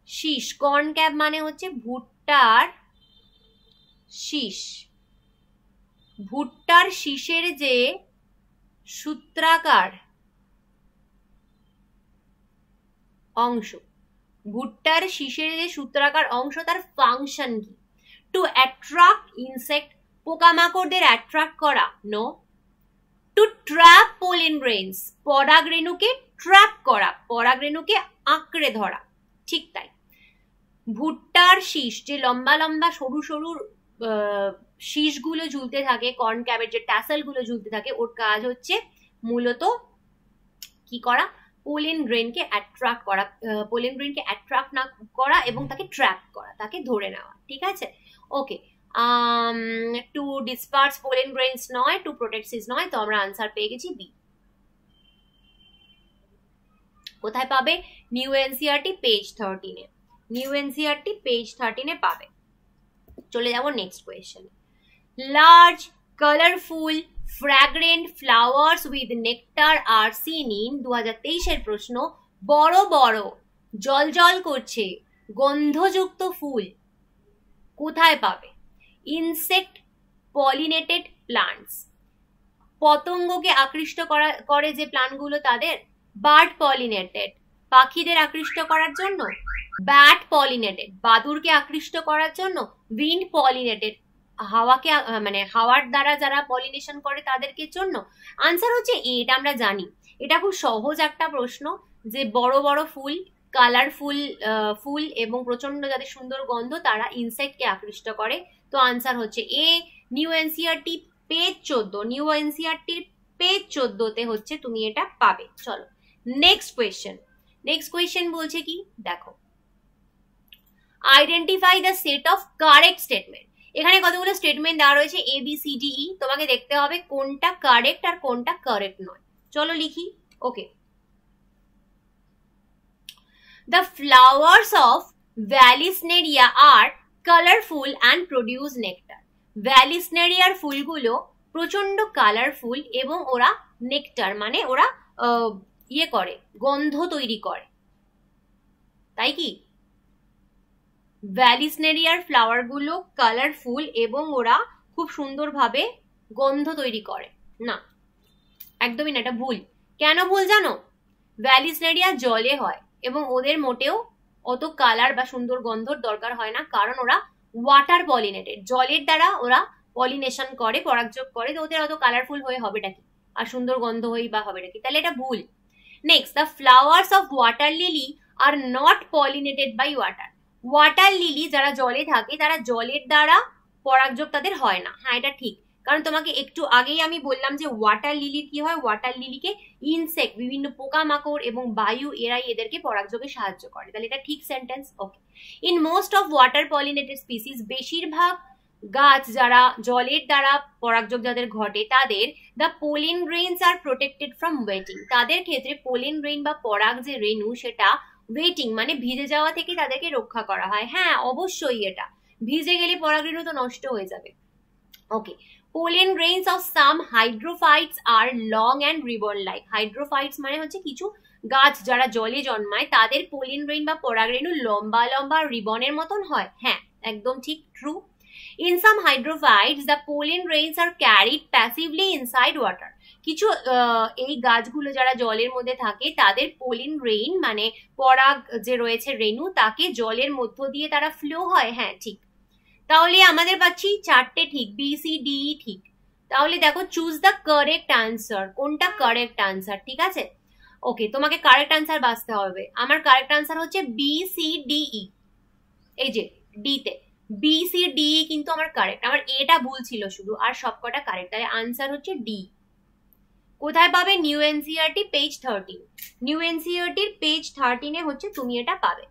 শীষ, কর্ন ক্যাপ মানে হচ্ছে ভুট্টার শীষ। ভুট্টার শীষের যে সূত্রাকার অংশ, ভুট্টার শীষের যে সূত্রাকার অংশ, তার ফাংশন কি? টু অ্যাট্রাক্ট ইনসেক্ট, পোকামাকড়দের অ্যাট্রাক্ট করা? No. To trap pollen grains, পরাগরেণুকে ট্র্যাপ করা, পরাগরেণুকে আঁকড়ে ধরা। ঠিক তাই। ভুট্টার শীষ, যে লম্বা লম্বা সরু সরু শীষগুলো ঝুলতে থাকে, কর্ন ক্যাবের যে ট্যাসেল গুলো ঝুলতে থাকে, ওর কাজ হচ্ছে মূলত কি করা? পোলেন গ্রেনকে অ্যাট্রাক্ট করা, পোলেন গ্রেনকে অ্যাট্রাক্ট না করা এবং তাকে ট্র্যাপ করা, তাকে ধরে নেওয়া। ঠিক আছে, okay. To disperse pollen grains নয়, টু প্রোটেক্ট সিজ নয়। তো আমরা আনসার পেয়ে গেছি বি। কোথায় পাবে? নিউ এনসিইআরটি পেজ 13 এ। নিউ এনসিইআরটি পেজ 13 এ পাবে। চলে যাব next question. Large colourful fragrant flowers with nectar are seen in 2023-এর প্রশ্ন। বড় বড় জল জল করছে গন্ধযুক্ত ফুল কোথায় পাবে? ইনসেক্ট পলিনেটেড প্লান্টস, পতঙ্গকে আকৃষ্ট করে যে প্লান্টগুলো তাদের। বার্ড পলিনেটেড, পাখিদের আকৃষ্ট করার জন্য। ব্যাট পলিনেটেড, বাদুরকে আকৃষ্ট করার জন্য। উইন্ড পলিনেটেড, হাওয়াকে মানে হাওয়ার দ্বারা যারা পলিনেশন করে তাদেরকে জন্য। আনসার হচ্ছে এটা আমরা জানি, এটা খুব সহজ একটা প্রশ্ন যে বড় বড় ফুল, কালারফুল ফুল এবং প্রচন্ড যাদের সুন্দর গন্ধ তারা ইনসেক্টকে আকৃষ্ট করে। তো আনসার হচ্ছে A. New NCERT page 14, new এনসিইআরটির পেজ 14-তে হচ্ছে তুমি এটা পাবে। চলো নেক্সট কোয়েশ্চেন। নেক্সট কোয়েশ্চেন বলছে কি দেখো, identify the set of correct statement. এখানে কতগুলো স্টেটমেন্ট দেওয়া রয়েছে A B C D E, তোমাকে দেখতে হবে কোনটা কারেক্ট আর কোনটা কারেক্ট নয়। চলো লিখি। Okay, the flowers of Vallisneria are colourful and produce nectar. ভ্যালিসনেরিয়ার ফুলগুলো প্রচন্ড কালারফুল এবং ওরা নেকটার মানে ওরা ইয়ে করে, গন্ধ তৈরি করে, তাই কি? ভ্যালিসনেরিয়ার ফ্লাওয়ার গুলো কালারফুল এবং ওরা খুব সুন্দরভাবে গন্ধ তৈরি করে না, একদমই না, এটা ভুল। কেন ভুল জানো? ভ্যালিসনেরিয়া জলে হয় এবং ওদের মোটেও অত কালার বা সুন্দর গন্ধর দরকার হয় না, কারণ ওরা ওয়াটার পলিনেটেড, জলের দ্বারা ওরা পলিনেশন করে, পরাগযোগ করে, তো ওদের অত কালারফুল হয়ে হবেটা কি আর সুন্দর গন্ধ হয়ে বা হবেটা কি? তাহলে এটা ভুল। Next, the flowers of water lily are not pollinated by water. Water lily যারা জলে থাকে তারা জলের দ্বারা পরাগযোগ তাদের হয় না। হ্যাঁ এটা ঠিক, কারণ তোমাকে একটু আগেই আমি বললাম যে ওয়াটার লিলির কি হয়, ওয়াটার লিলিকে ইনসেক্ট, বিভিন্ন পোকামাকড় এবং বায়ু এরাই এদেরকে পরাগযোগে সাহায্য করে। তাহলে এটা ঠিক sentence. Okay, in most of water pollinated species, বেশিরভাগ গাছ যারা জলের দ্বারা পরাগযোগ যাদের ঘটে তাদের the pollen grains are protected from wetting. তাদের ক্ষেত্রে পোলিন গ্রেইন বা পরাগ যে রেণু সেটা ওয়েটিং মানে ভিজে যাওয়া থেকে তাদেরকে রক্ষা করা হয়। হ্যাঁ অবশ্যই, এটা ভিজে গেলে পরাগ রেণু তো নষ্ট হয়ে যাবে। Okay, pollen grains of some hydrophytes are long and ribbon like. Hydrophytes মানে হচ্ছে কিছু গাছ যারা জলে জন্মায় তাদের পোলেন গ্রেইন বা পরাগ রেণু লম্বা লম্বা রিবনের মতন হয়। হ্যাঁ একদম ঠিক, true. In some hydrophytes, the pollen grains are carried passively inside water. কিছু এই গাছগুলো যারা জলের মধ্যে থাকে তাদের পোলিন গ্রেইন মানে পরাগ যে রয়েছে রেণু তাকে জলের মধ্য দিয়ে তারা ফ্লো হয়। হ্যাঁ ঠিক, তাহলে আমাদের পাচ্ছি চারটে ঠিক, বি সি ডি ঠিক। তাহলে দেখো চুজ দ্য কারেক্ট আনসার, কোনটা কারেক্ট আনসার, ঠিক আছে? ওকে, তোমাকে কারেক্ট আনসার বাছতে হবে। আমার কারেক্ট আনসার হচ্ছে বি সি ডি ই, এই যে ডি তে বি সি ডি কিন্তু আমার কারেক্ট, আমার এটা ভুল ছিল শুধু, আর সবকটা কারেক্ট। তাহলে আনসার হচ্ছে ডি। কোথায় পাবে? নিউ এনসিইআরটি পেজ 13, নিউ এনসিইআরটির পেজ 13-এ হচ্ছে তুমি এটা পাবে।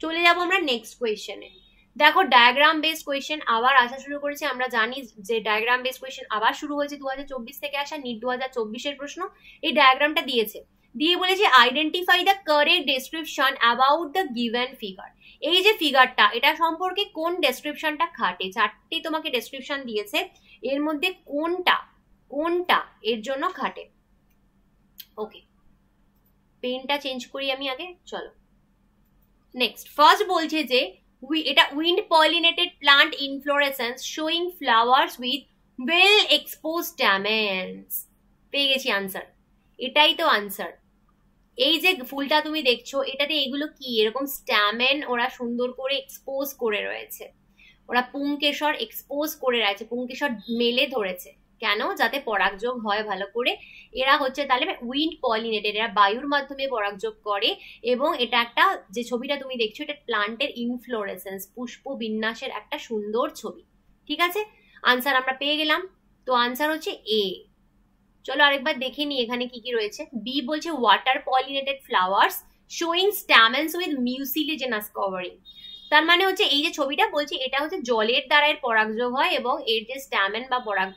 চলে যাব আমরা নেক্সট কোয়েশ্চেনে। দেখো ডায়াগ্রাম বেসড কোয়েশ্চেন আবার আসা শুরু করেছে। আমরা জানি যে ডায়াগ্রাম বেসড কোয়েশ্চেন আবার শুরু হয়েছে 2024 থেকে আসা, নিট 2024-এর প্রশ্ন। এই ডায়াগ্রামটা দিয়েছে, দিয়ে বলেছে identify the correct description about the given figure. এই যে ফিগারটা এটা সম্পর্কে কোন ডেসক্রিপশনটা খাটে? চারটি তোমাকে ডেসক্রিপশন দিয়েছে, এর মধ্যে কোনটা কোনটা এর জন্য খাটে? ওকে, পেনটা চেঞ্জ করি আমি আগে। চলো নেক্সট, ফার্স্ট বলছে যে এটা wind pollinated plant inflorescence showing flowers with well exposed stamens. পেয়ে গেছি আনসার, এটাই তো আনসার। এই যে ফুলটা তুমি দেখছো এটাতে এগুলো কি এরকম স্ট্যামেন ওরা সুন্দর করে এক্সপোজ করে রয়েছে, ওরা পুংকেশর এক্সপোজ করে রয়েছে, পুংকেশর মেলে ধরেছে। কেন? যাতে পরাগযোগ হয় ভালো করে। এরা হচ্ছে তাহলে উইন্ড পলিনেটেড, এরা বায়ুর মাধ্যমে পরাগযোগ করে। এবং এটা একটা যে ছবিটা তুমি দেখছো এটা প্লান্টের ইনফ্লোরেসেন্স, পুষ্প বিন্যাসের একটা সুন্দর ছবি। ঠিক আছে, আনসার আমরা পেয়ে গেলাম। তো আনসার হচ্ছে এ। চলো আরেকবার দেখে নি এখানে কি কি রয়েছে। বি বলছে water pollinated flowers showing stamens with mucilaginous covering. তার মানে হচ্ছে এই যে ছবিটা বলছে এটা হচ্ছে জলের দ্বারা এর পরাগযোগ হয় এবং এর যে স্ট্যামেন বা পরাগ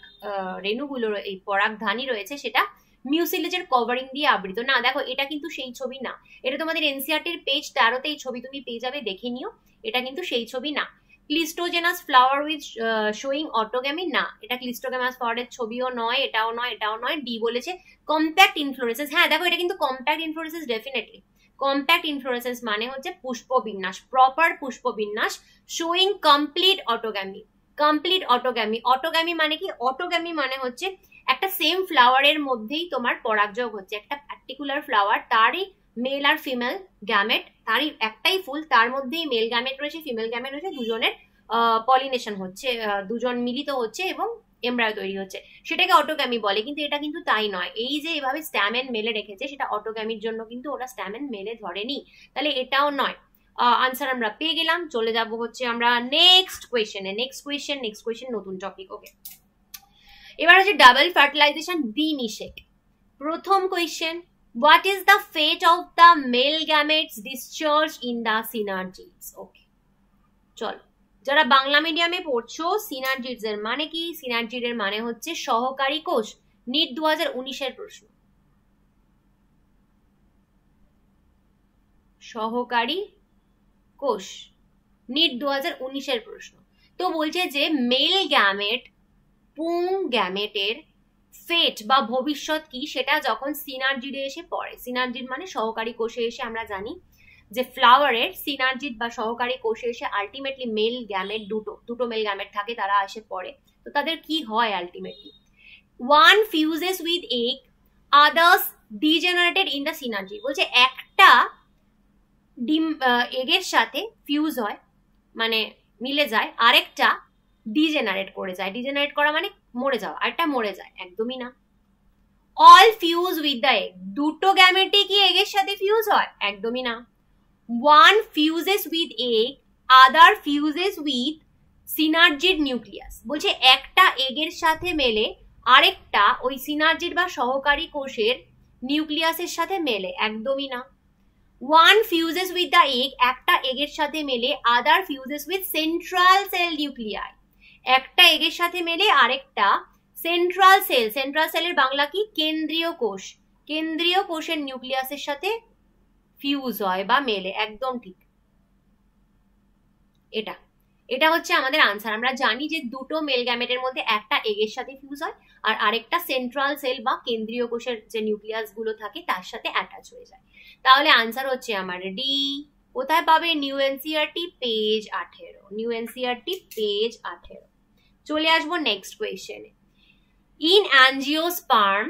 রেণুগুলো এই পরাগধানী রয়েছে সেটা মিউসিলেজের কভারিং দিয়ে আবৃত। না দেখো এটা কিন্তু সেই ছবি না, এটা তোমাদের এনসিইআরটির পেজ 13-তে এই ছবি তুমি পেয়ে যাবে, দেখে নিও। এটা কিন্তু সেই ছবি না। ক্লিস্টোজেনাস ফ্লাওয়ার উইথ শোয়িং অটোগ্যামি, না এটা ক্লিস্টোগ্যামাস ফ্লাওয়ারের ছবিও নয়, এটাও নয়, এটাও নয়। ডি বলেছে কম্প্যাক্ট ইনফ্লোরেসেন্স। হ্যাঁ দেখো, এটা কিন্তু compact inflorescence definitely. Compact inflorescence মানে হচ্ছে পুষ্পবিন্যাস, প্রপার পুষ্পবিন্যাস showing complete autogamy. Complete autogamy, autogamy মানে কি? অটোগ্যামি মানে হচ্ছে একটা সেম ফ্লাওয়ারের মধ্যেই তোমার পরাগযোগ হচ্ছে, একটা পার্টিকুলার ফ্লাওয়ার, তারই মেল আর ফিমেল গ্যামেট, তারই একটাই ফুল, তার মধ্যেই মেল গ্যামেট রয়েছে, ফিমেল গ্যামেট রয়েছে, দুজনের পলিনেশন হচ্ছে, দুজন মিলিত হচ্ছে এবং এমব্রায়ো তৈরি হচ্ছে, সেটাকে অটোগ্যামি বলে। কিন্তু এটা কিন্তু তাই নয়, এই যে এভাবে স্ট্যামেন মেলে রেখেছে সেটা অটোগ্যামির জন্য কিন্তু ওরা স্ট্যামেন মেলে ধরেনি, তাহলে এটাও নয়। আনসার আমরা পেয়ে গেলাম। চলে যাব হচ্ছে আমরা নেক্সট কোয়েশ্চেনে। নেক্সট কোয়েশ্চেন নতুন টপিক। ওকে, এবার হচ্ছে ডাবল ফার্টিলাইজেশন বি নিষেধ। প্রথম question, what is the fate of the male gametes discharged in the synergids? ওকে, চলো, যারা বাংলা মিডিয়ামে পড়ছো, সিনার্জিডস এর মানে কি? সিনার্জিড এর মানে হচ্ছে সহকারী কোষ। নিট 2019 প্রশ্ন, সহকারী কোষ, নিট 2019 প্রশ্ন। তো বলছে যে মেল গ্যামেট, পুং গ্যামেটের ফেট বা ভবিষ্যৎ কি, সেটা যখন সিনার্জিডে এসে পড়ে। সিনার্জিড মানে সহকারী কোষে এসে, আমরা জানি যে ফ্লাওয়ারের সিনার্জিড বা সহকারী কোষে এসে আলটিমেটলি মেল গ্যামেট, দুটো মেল গ্যামেট থাকে, তারা এসে পড়ে। তো তাদের কি হয় ultimately? One fuses with egg, others degenerated in the synergid. বলছে একটা ডিম এগের সাথে ফিউজ হয় মানে মিলে যায়, আরেকটা ডিজেনারেট করে যায়। ডিজেনারেট করা মানে মরে যাওয়া, আরেকটা মরে যায়, একদমই না। All fuse with the egg, দুটো গ্যামেটই কি এগের সাথে ফিউজ হয়? একদমই না। One fuses with egg, other fuses with synergid nucleus. বলছে একটা এগের সাথে মেলে আরেকটা ওই সিনার্জিড বা সহকারী কোষের নিউক্লিয়াসের সাথে মেলে, একদমই না। One fuses with the egg, একটা এগের সাথে মেলে, আদার fuses with central sell nuclei, একটা এগের সাথে মেলে আরেকটা সেন্ট্রাল সেল। সেন্ট্রাল সেলের বাংলা কি? কেন্দ্রীয় কোষ। কেন্দ্রীয় কোষের নিউক্লিয়াসের সাথে ফিউজ হয় বা মেলে, একদম ঠিক। এটা হচ্ছে আমাদের আনসার। আমরা জানি যে দুটো মেল গ্যামেটের মধ্যে একটা এগের সাথে ফিউজ হয় আর আরেকটা সেন্ট্রাল সেল বা কেন্দ্রীয় কোষের যে নিউক্লিয়াস গুলো থাকে তার সাথে অ্যাটাচ হয়ে যায়। তাহলে আনসার হচ্ছে আমার ডি। কোথায় পাবে? New NCERT page 18। New NCERT page 18। চলে আসবো নেক্সট কোয়েশ্চেনে। In angiosperm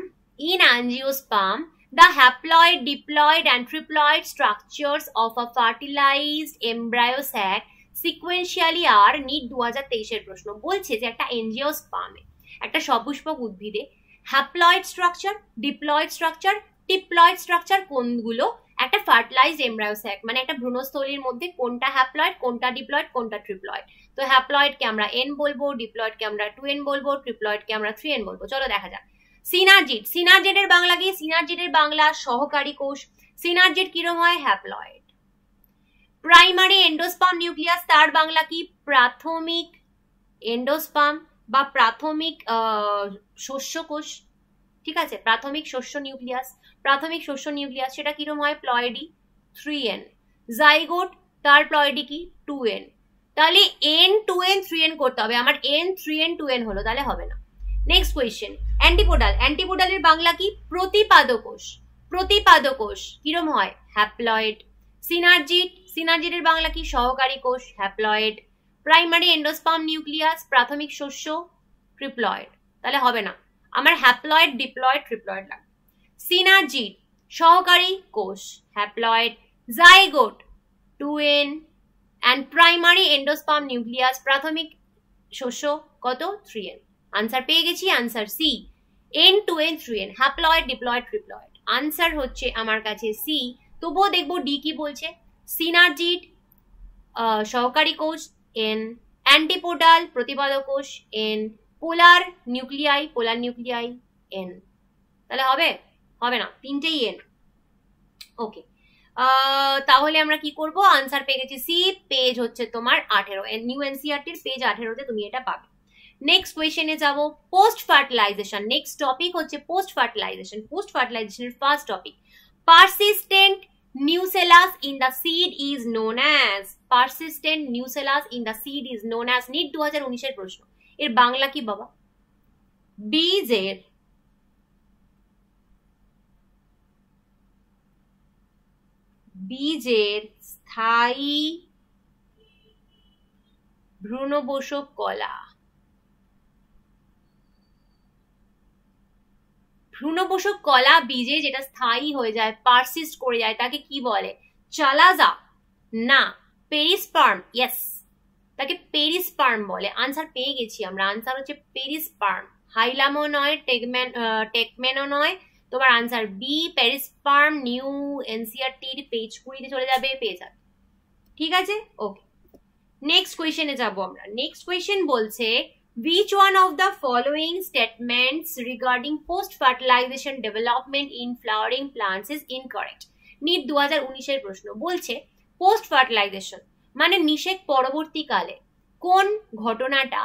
the haploid, diploid and triploid structures of a fertilized embryo sac sequentially are, NEET 2023 প্রশ্ন। বলছে যে একটা এনজিওস্পার্মে, একটা সপুষ্পক উদ্ভিদে haploid structure, diploid structure, triploid structure কোনগুলো? একটা ফার্টিলাইজড এমব্রায়ো স্যাক মানে একটা ভ্রূণস্থলীর মধ্যে কোনটা হ্যাপ্লয়েড, কোনটা ডিপ্লয়েড, কোনটা ট্রিপ্লয়েড। তো হ্যাপ্লয়েডকে আমরা এন বলবো, ডিপ্লয়েডকে আমরা 2n বলবো, ট্রিপ্লয়েডকে আমরা 3n বলবো। চলো দেখা যাক। সিনার্জিড, সিনার্জিডের বাংলা কি? সিনার্জিডের বাংলা সহকারী কোষ। সিনার্জিড কিরম হয়? হ্যাপ্লয়েড। প্রাইমারি এন্ডোস্পার্ম নিউক্লিয়াস, তার বাংলা কি? প্রাথমিক এন্ডোস্পার্ম বা প্রাথমিক শস্য কোষ। ঠিক আছে, প্রাথমিক শস্য নিউক্লিয়াস। প্রাথমিক শস্য নিউক্লিয়াস সেটা কিরম হয়? Ploidy, 3n। জাইগোট, তার প্লয়েডি কি? 2n। তাহলে n 2n 3n করতে হবে, আমার n 3n 2n হলো, তাহলে হবে না। Next question, antipodal. অ্যান্টিপোডালের বাংলা কি? প্রতিপাদকোষ। প্রতিপাদকোষ কিরম হয়? হ্যাপ্লয়েড। সিনার্জিড, সিনার্জিডের বাংলা কি? সহকারী কোষ, হ্যাপ্লয়েড। প্রাইমারি এন্ডোস্পার্ম নিউক্লিয়াস, প্রাথমিক শস্য, ট্রিপ্লয়েড। তাহলে হবে না, আমার হ্যাপ্লয়েড, ডিপ্লয়েড, ট্রিপ্লয়েড লাগবে। সিনার্জিড সহকারী কোষ, haploid. Zygote 2n and primary endosperm nucleus প্রাথমিক শস্য কত? 3n। আনসার পেয়ে গেছি, answer C. n 2n 3n, haploid, diploid, triploid. Answer হচ্ছে আমার কাছে সি। তবুও দেখবো ডি কি বলছে। সিনার্জিড সহকারী কোষ n, অ্যান্টিপোডাল প্রতিপাদক কোষ n, পোলার নিউক্লিয়াই, পোলার নিউক্লিয়াই n। তাহলে হবে? হবে না, তিনটেই n। ওকে, তাহলে আমরা কি করব? আনসার পেয়ে গেছি সি। পেজ হচ্ছে তোমার 18, নিউ এনসিইআরটির পেজ 18তে তুমি এটা পাবে। নেক্সট কোয়েশ্চেনে যাব, পোস্ট ফার্টিলাইজেশন। নেক্সট টপিক হচ্ছে পোস্ট ফার্টিলাইজেশন। পোস্ট ফার্টিলাইজেশনের first topic, persistent nucellus in the seed is known as, persistent nucellus in the seed is known as, NEET 2019 এর প্রশ্ন। এর বাংলা কি বাবা? বীজের স্থায়ী ভ্রূণপোষক কলা। ভ্রূণপোষক কলা বীজে যেটা স্থায়ী হয়ে যায়, পারসিস্ট করে যায়, তাকে কি বলে? চালাজা না পেরিস্পার্ম। ইয়েস, তাকে পেরিস্পার্ম বলে। আনসার পেয়ে গেছি আমরা, আনসার হচ্ছে পেরিস্পার্ম। হাইলামও নয়, টেকমেনও নয়, তোমার আনসার বি পেরিস্পার্ম। নিউ এনসিইআরটির পেজ 20 চলে যাবে, পেয়ে যাবে। ঠিক আছে, ওকে। নেক্সট কোয়েশ্চেনে যাব আমরা। নেক্সট কোয়েশ্চেন বলছে which one of the following statements regarding post fertilization development in flowering plants is incorrect? NEET 2019 এর প্রশ্ন। বলছে পোস্ট ফার্টিলাইজেশন মানে নিষেক পরবর্তীকালে কোন ঘটনাটা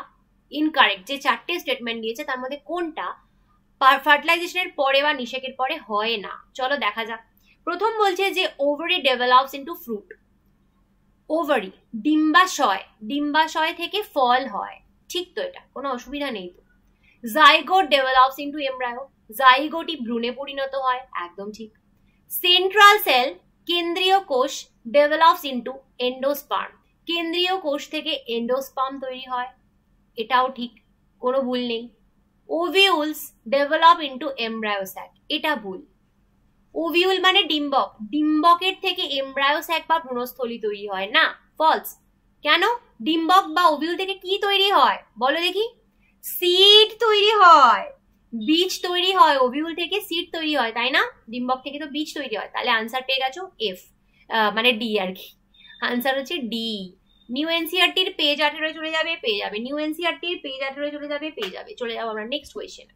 ইনকারেক্ট, যে 4টে স্টেটমেন্ট দিয়েছে তার মধ্যে কোনটা ফার্টিলাইজেশনের পরে বা নিষেকের পরে হয় না। চলো দেখা যাক। প্রথম বলছে যে ovary develops into fruit. Ovary ডিম্বাশয় থেকে ফল হয়, ঠিক তো? এটা কোনো অসুবিধা নেই তো। জাইগোট ডেভেলপস ইনটু এমব্রায়ো, জাইগোটই ভ্রূণে পরিণত হয়, একদম ঠিক। সেন্ট্রাল সেল কেন্দ্রীয় কোষ ডেভেলপস ইনটু এন্ডোস্পার্ম, কেন্দ্রীয় কোষ থেকে এন্ডোস্পার্ম তৈরি হয়, এটাও ঠিক, কোনো ভুল নেই। ওভিউলস ডেভেলপ ইনটু এমব্রায়োস্যাক, এটা ভুল। ওভিউল মানে ডিম্বক, ডিম্বকের থেকে এমব্রায়োস্যাক বা ভ্রূণস্থলী তৈরি হয় না, ফলস। কেন? ডিম্বক বা ওভিউল থেকে কি তৈরি হয় বলো দেখি? সিড তৈরি হয়, বীজ তৈরি হয়। ওভিউল থেকে সিড তৈরি হয়, তাই না? ডিম্বক থেকে তো বীজ তৈরি হয়। তাহলে আনসার পেয়ে গেছো এফ, মানে ডি আর কি। আনসার হচ্ছে ডি। নিউ এনসিইআরটির পেজ 18 চলে যাবে, পেয়ে যাবে। নিউ এনসিইআরটির পেজ 18 চলে যাবে, পেয়ে যাবে। চলে যাবো আমরা নেক্সট কোয়েশ্চেন।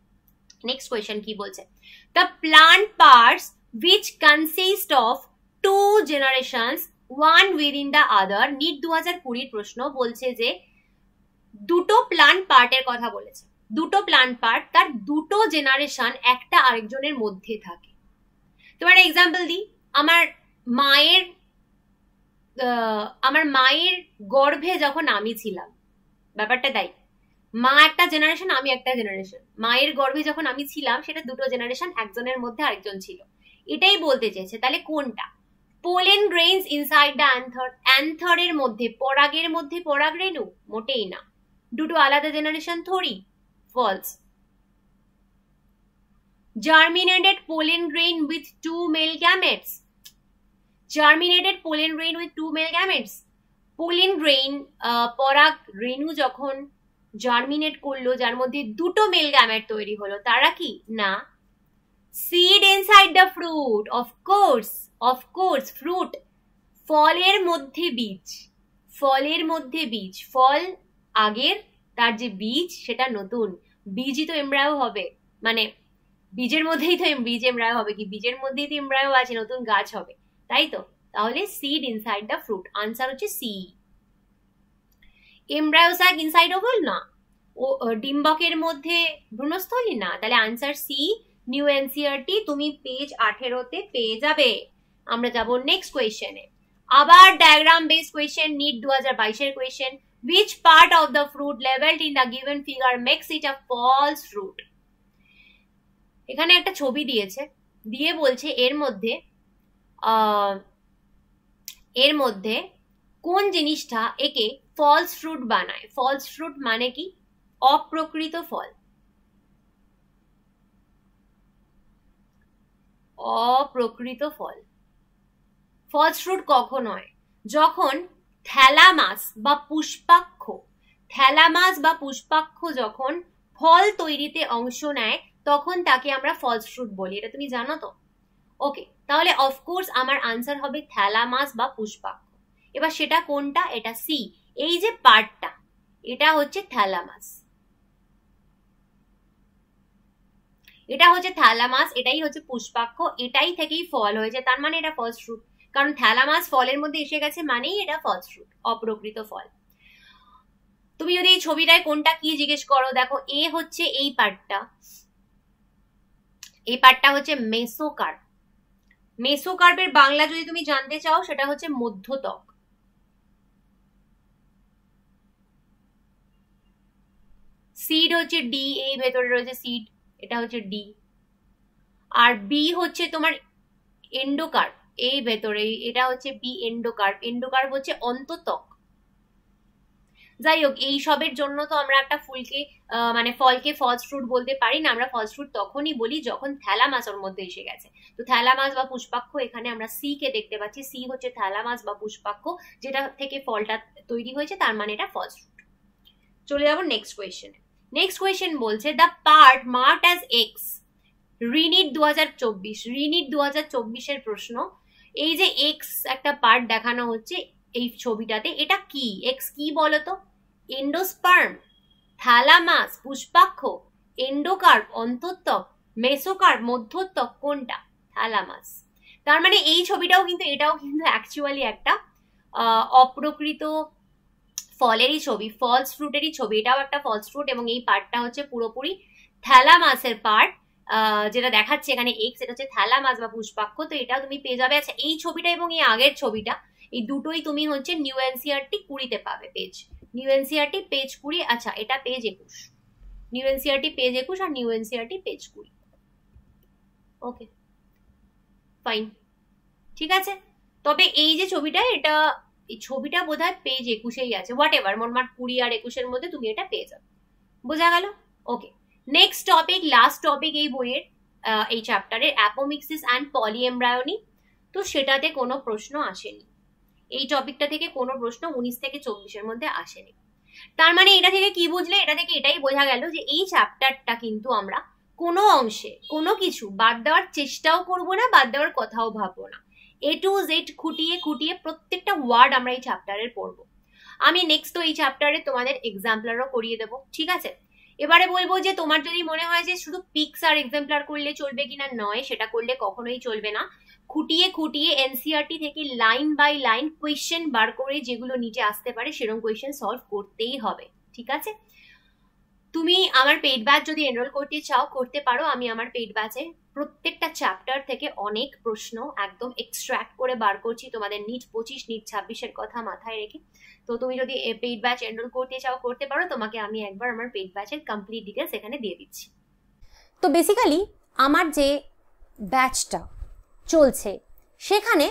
নেক্সট কোয়েশ্চেন কি বলছে? The plant parts which consist of two generations one within the other, NEET 2020 প্রশ্ন। বলছে যে দুটো প্লান্ট পার্টের কথা বলেছে, দুটো প্লান্ট পার্ট তার দুটো জেনারেশন একটা আরেকজনের মধ্যে থাকে। তোমার এক্সাম্পল দিই, আমার মায়ের গর্ভে যখন আমি ছিলাম, ব্যাপারটা তাই। মা একটা জেনারেশন, আমি একটা জেনারেশন। মায়ের গর্ভে যখন আমি ছিলাম সেটা দুটো জেনারেশন, একজনের মধ্যে আরেকজন ছিল, এটাই বলতে চেয়েছে। তাহলে কোনটা? Pollen grains inside the anther, অ্যান্থারের মধ্যে, পরাগের মধ্যে পরাগ রেণু, মোটেই না। দুটো আলাদা জেনারেশন থোড়ি, false. Germinated pollen grain with 2 male gametes, germinated pollen grain with 2 male gametes. Pollen grain পরাগ রেণু যখন জার্মিনেট করলো, যার মধ্যে দুটো মেল গ্যামেট তৈরি হলো, তারা কি? না। Seed inside the fruit, of course fruit, ফলের মধ্যে বীজ, ফলের মধ্যে বীজ, ফল আগের, তার যে বীজ সেটা নতুন। বীজই তো এমব্রায়ো হবে, মানে বীজের মধ্যেই তো বীজ এমব্রায়ো হবে, কি বীজের মধ্যেই তো এমব্রায়ো আছে, নতুন গাছ হবে, তাই তো? তাহলে seed inside the fruit, answer হচ্ছে সি। এমব্রায়োস্যাক ইনসাইড ওভাল না, ও ডিম্বকের মধ্যে ভ্রূণস্থলী না, তাহলে আনসার সি। নিউ এনসিইআরটি তুমি পেজ 18 পেয়ে যাবে। আমরা যাব নেক্সট কোয়েশ্চেনে। আবার ডায়াগ্রাম বেসড কোয়েশ্চেন, নিট 2022 এর question. which part of the fruit labeled in the given figure makes it a false fruit? এখানে একটা ছবি দিয়েছে, দিয়ে বলছে এর মধ্যে কোন জিনিসটা একে ফলস ফ্রুট বানায়। ফলস ফ্রুট মানে কি? অপ্রকৃত ফল, অপ্রকৃত ফল। ফলস ফ্রুট কখন হয়? যখন থ্যালামাস বা পুষ্পাক্ষ যখন ফল তৈরিতে অংশ নেয়, তখন তাকে আমরা ফলস ফ্রুট বলি। এটা তুমি জানো তো? ওকে, তাহলে অফকোর্স আমার আনসার হবে থ্যালামাস বা পুষ্পাক্ষ। এবার সেটা কোনটা? এটা সি। এই যে পার্টটা, এটা হচ্ছে থ্যালামাস, এটা হচ্ছে থ্যালামাস, এটাই হচ্ছে পুষ্পাক্ষ, এটাই থেকেই ফল হয়েছে, তার মানে এটা ফার্স্ট ফ্রুট। কারণ থ্যালামাস ফলের মধ্যে এসে গেছে মানেই এটা ফার্স্ট ফ্রুট, অপ্রকৃত ফল। তুমি যদি এই ছবিটায় কোনটা কি জিজ্ঞেস করো, দেখো এ হচ্ছে এই পার্টটা, এই পার্টটা হচ্ছে মেসোকার্প, মেসোকার্পের বাংলা যদি তুমি জানতে চাও সেটা হচ্ছে মধ্যত্বক। সিড হচ্ছে ডি, এই ভেতরে রয়েছে সিড, এটা হচ্ছে ডি। আর বি হচ্ছে তোমার এন্ডোকার্প, এই ভেতরে এটা হচ্ছে বি এন্ডোকার্প। এন্ডোকার্প হচ্ছে অন্তত্বক। যাই হোক, এই সবের জন্য তো আমরা একটা ফুলকে মানে ফলকে ফলস ফ্রুট বলতে পারি না, আমরা ফলস ফ্রুট তখনই বলি যখন থ্যালামাস ওর মধ্যে এসে গেছে। তো থ্যালামাস বা পুষ্পাক্ষ, এখানে আমরা সি কে দেখতে পাচ্ছি, সি হচ্ছে থ্যালামাস বা পুষ্পাক্ষ, যেটা থেকে ফলটা তৈরি হয়েছে, তার মানে এটা ফলস ফ্রুট। চলে যাবো নেক্সট কোয়েশ্চেনে। নেক্সট কোয়েশ্চেন বলছে the part marked as X, re NEET 2024, re NEET 2024 প্রশ্ন। এই যে এক্স একটা পার্ট দেখানো হচ্ছে এই ছবিটাতে, এটা কি? এক্স কি বলতো? এন্ডোস্পার্ম, থ্যালামাস পুষ্পাক্ষ, এন্ডোকার্প অন্তত্বক, মেসোকার্প মধ্যত্বক, কোনটা? থ্যালামাস। তার মানে এই ছবিটাও কিন্তু, এটাও কিন্তু অ্যাকচুয়ালি একটা অপ্রকৃত ফলেরই ছবি, ফলস ফ্রুটেরই ছবি। এটাও একটা ফলস ফ্রুট এবং এই পার্টটা হচ্ছে পুরোপুরি থ্যালামাসের পার্ট, যেটা দেখাচ্ছে এখানে এক্স, এটা হচ্ছে থ্যালামাস বা পুষ্পাক্ষ। তো এটাও তুমি পেয়ে যাবে। আচ্ছা, এই ছবিটা এবং এই আগের ছবিটা, এই দুটোই তুমি হচ্ছে নিউ এনসিইআরটি 20-তে পাবে পেজ, নিউ এনসিইআরটি পেজ 20। আচ্ছা, এটা পেজ 21, নিউ এনসিইআরটি পেজ 21 আর new NCERT page 20। Okay fine, ঠিক আছে। তবে এই যে ছবিটা, এটা এই ছবিটা বোধহয় পেজ 21-এই আছে, হোয়াট এভার, মোটমাট 20 আর 21-এর মধ্যে তুমি এটা পেয়ে যাবে। বোঝা গেল? ওকে, নেক্সট টপিক, লাস্ট টপিক এই বইয়ের, এই চ্যাপ্টারের, অ্যাপোমিক্সিস অ্যান্ড পলিএমব্রায়োনি। তো সেটাতে কোনো প্রশ্ন আসেনি, এই টপিকটা থেকে কোনো প্রশ্ন 19 থেকে 24-এর মধ্যে আসেনি। তার মানে এটা থেকে কি বুঝলে? এটা থেকে এটাই বোঝা গেল যে এই চ্যাপ্টারটা কিন্তু আমরা কোনো অংশে কোনো কিছু বাদ দেওয়ার চেষ্টাও করব না, বাদ দেওয়ার কথাও ভাববো না। এ টু জেড খুঁটিয়ে খুঁটিয়ে প্রত্যেকটা ওয়ার্ড আমরা এই চ্যাপ্টারের পড়বো। আমি নেক্সট তো এই চ্যাপ্টারে তোমাদের এক্সাম্পলারও করিয়ে দেবো, ঠিক আছে। এবারে বলবো যে তোমার যদি মনে হয় যে শুধু পিকস আর এক্সাম্পলার করলে চলবে কিনা, নয়, সেটা করলে কখনোই চলবে না। খুঁটিয়ে খুঁটিয়ে এনসিইআরটি থেকে লাইন বাই লাইন কোয়েশ্চেন বার করে যেগুলো নিচে আসতে পারে সেরকম কোয়েশ্চেন সলভ করতেই হবে, ঠিক আছে। তুমি আমার পেইড ব্যাচ যদি এনরোল করতে চাও করতে পারো। আমি আমার পেইড ব্যাচে প্রত্যেকটা চ্যাপ্টার থেকে অনেক প্রশ্ন একদম এক্সট্র্যাক্ট করে বার করছি তোমাদের নিট 25 নিট 26-এর কথা মাথায় রেখে। তো তুমি যদি পেইড ব্যাচ এনরোল করতে চাও করতে পারো, তোমাকে আমি একবার আমার পেইড ব্যাচের কমপ্লিট ডিটেলস এখানে দিয়ে দিচ্ছি। তো বেসিক্যালি আমার যে ব্যাচটা চলছে সেখানে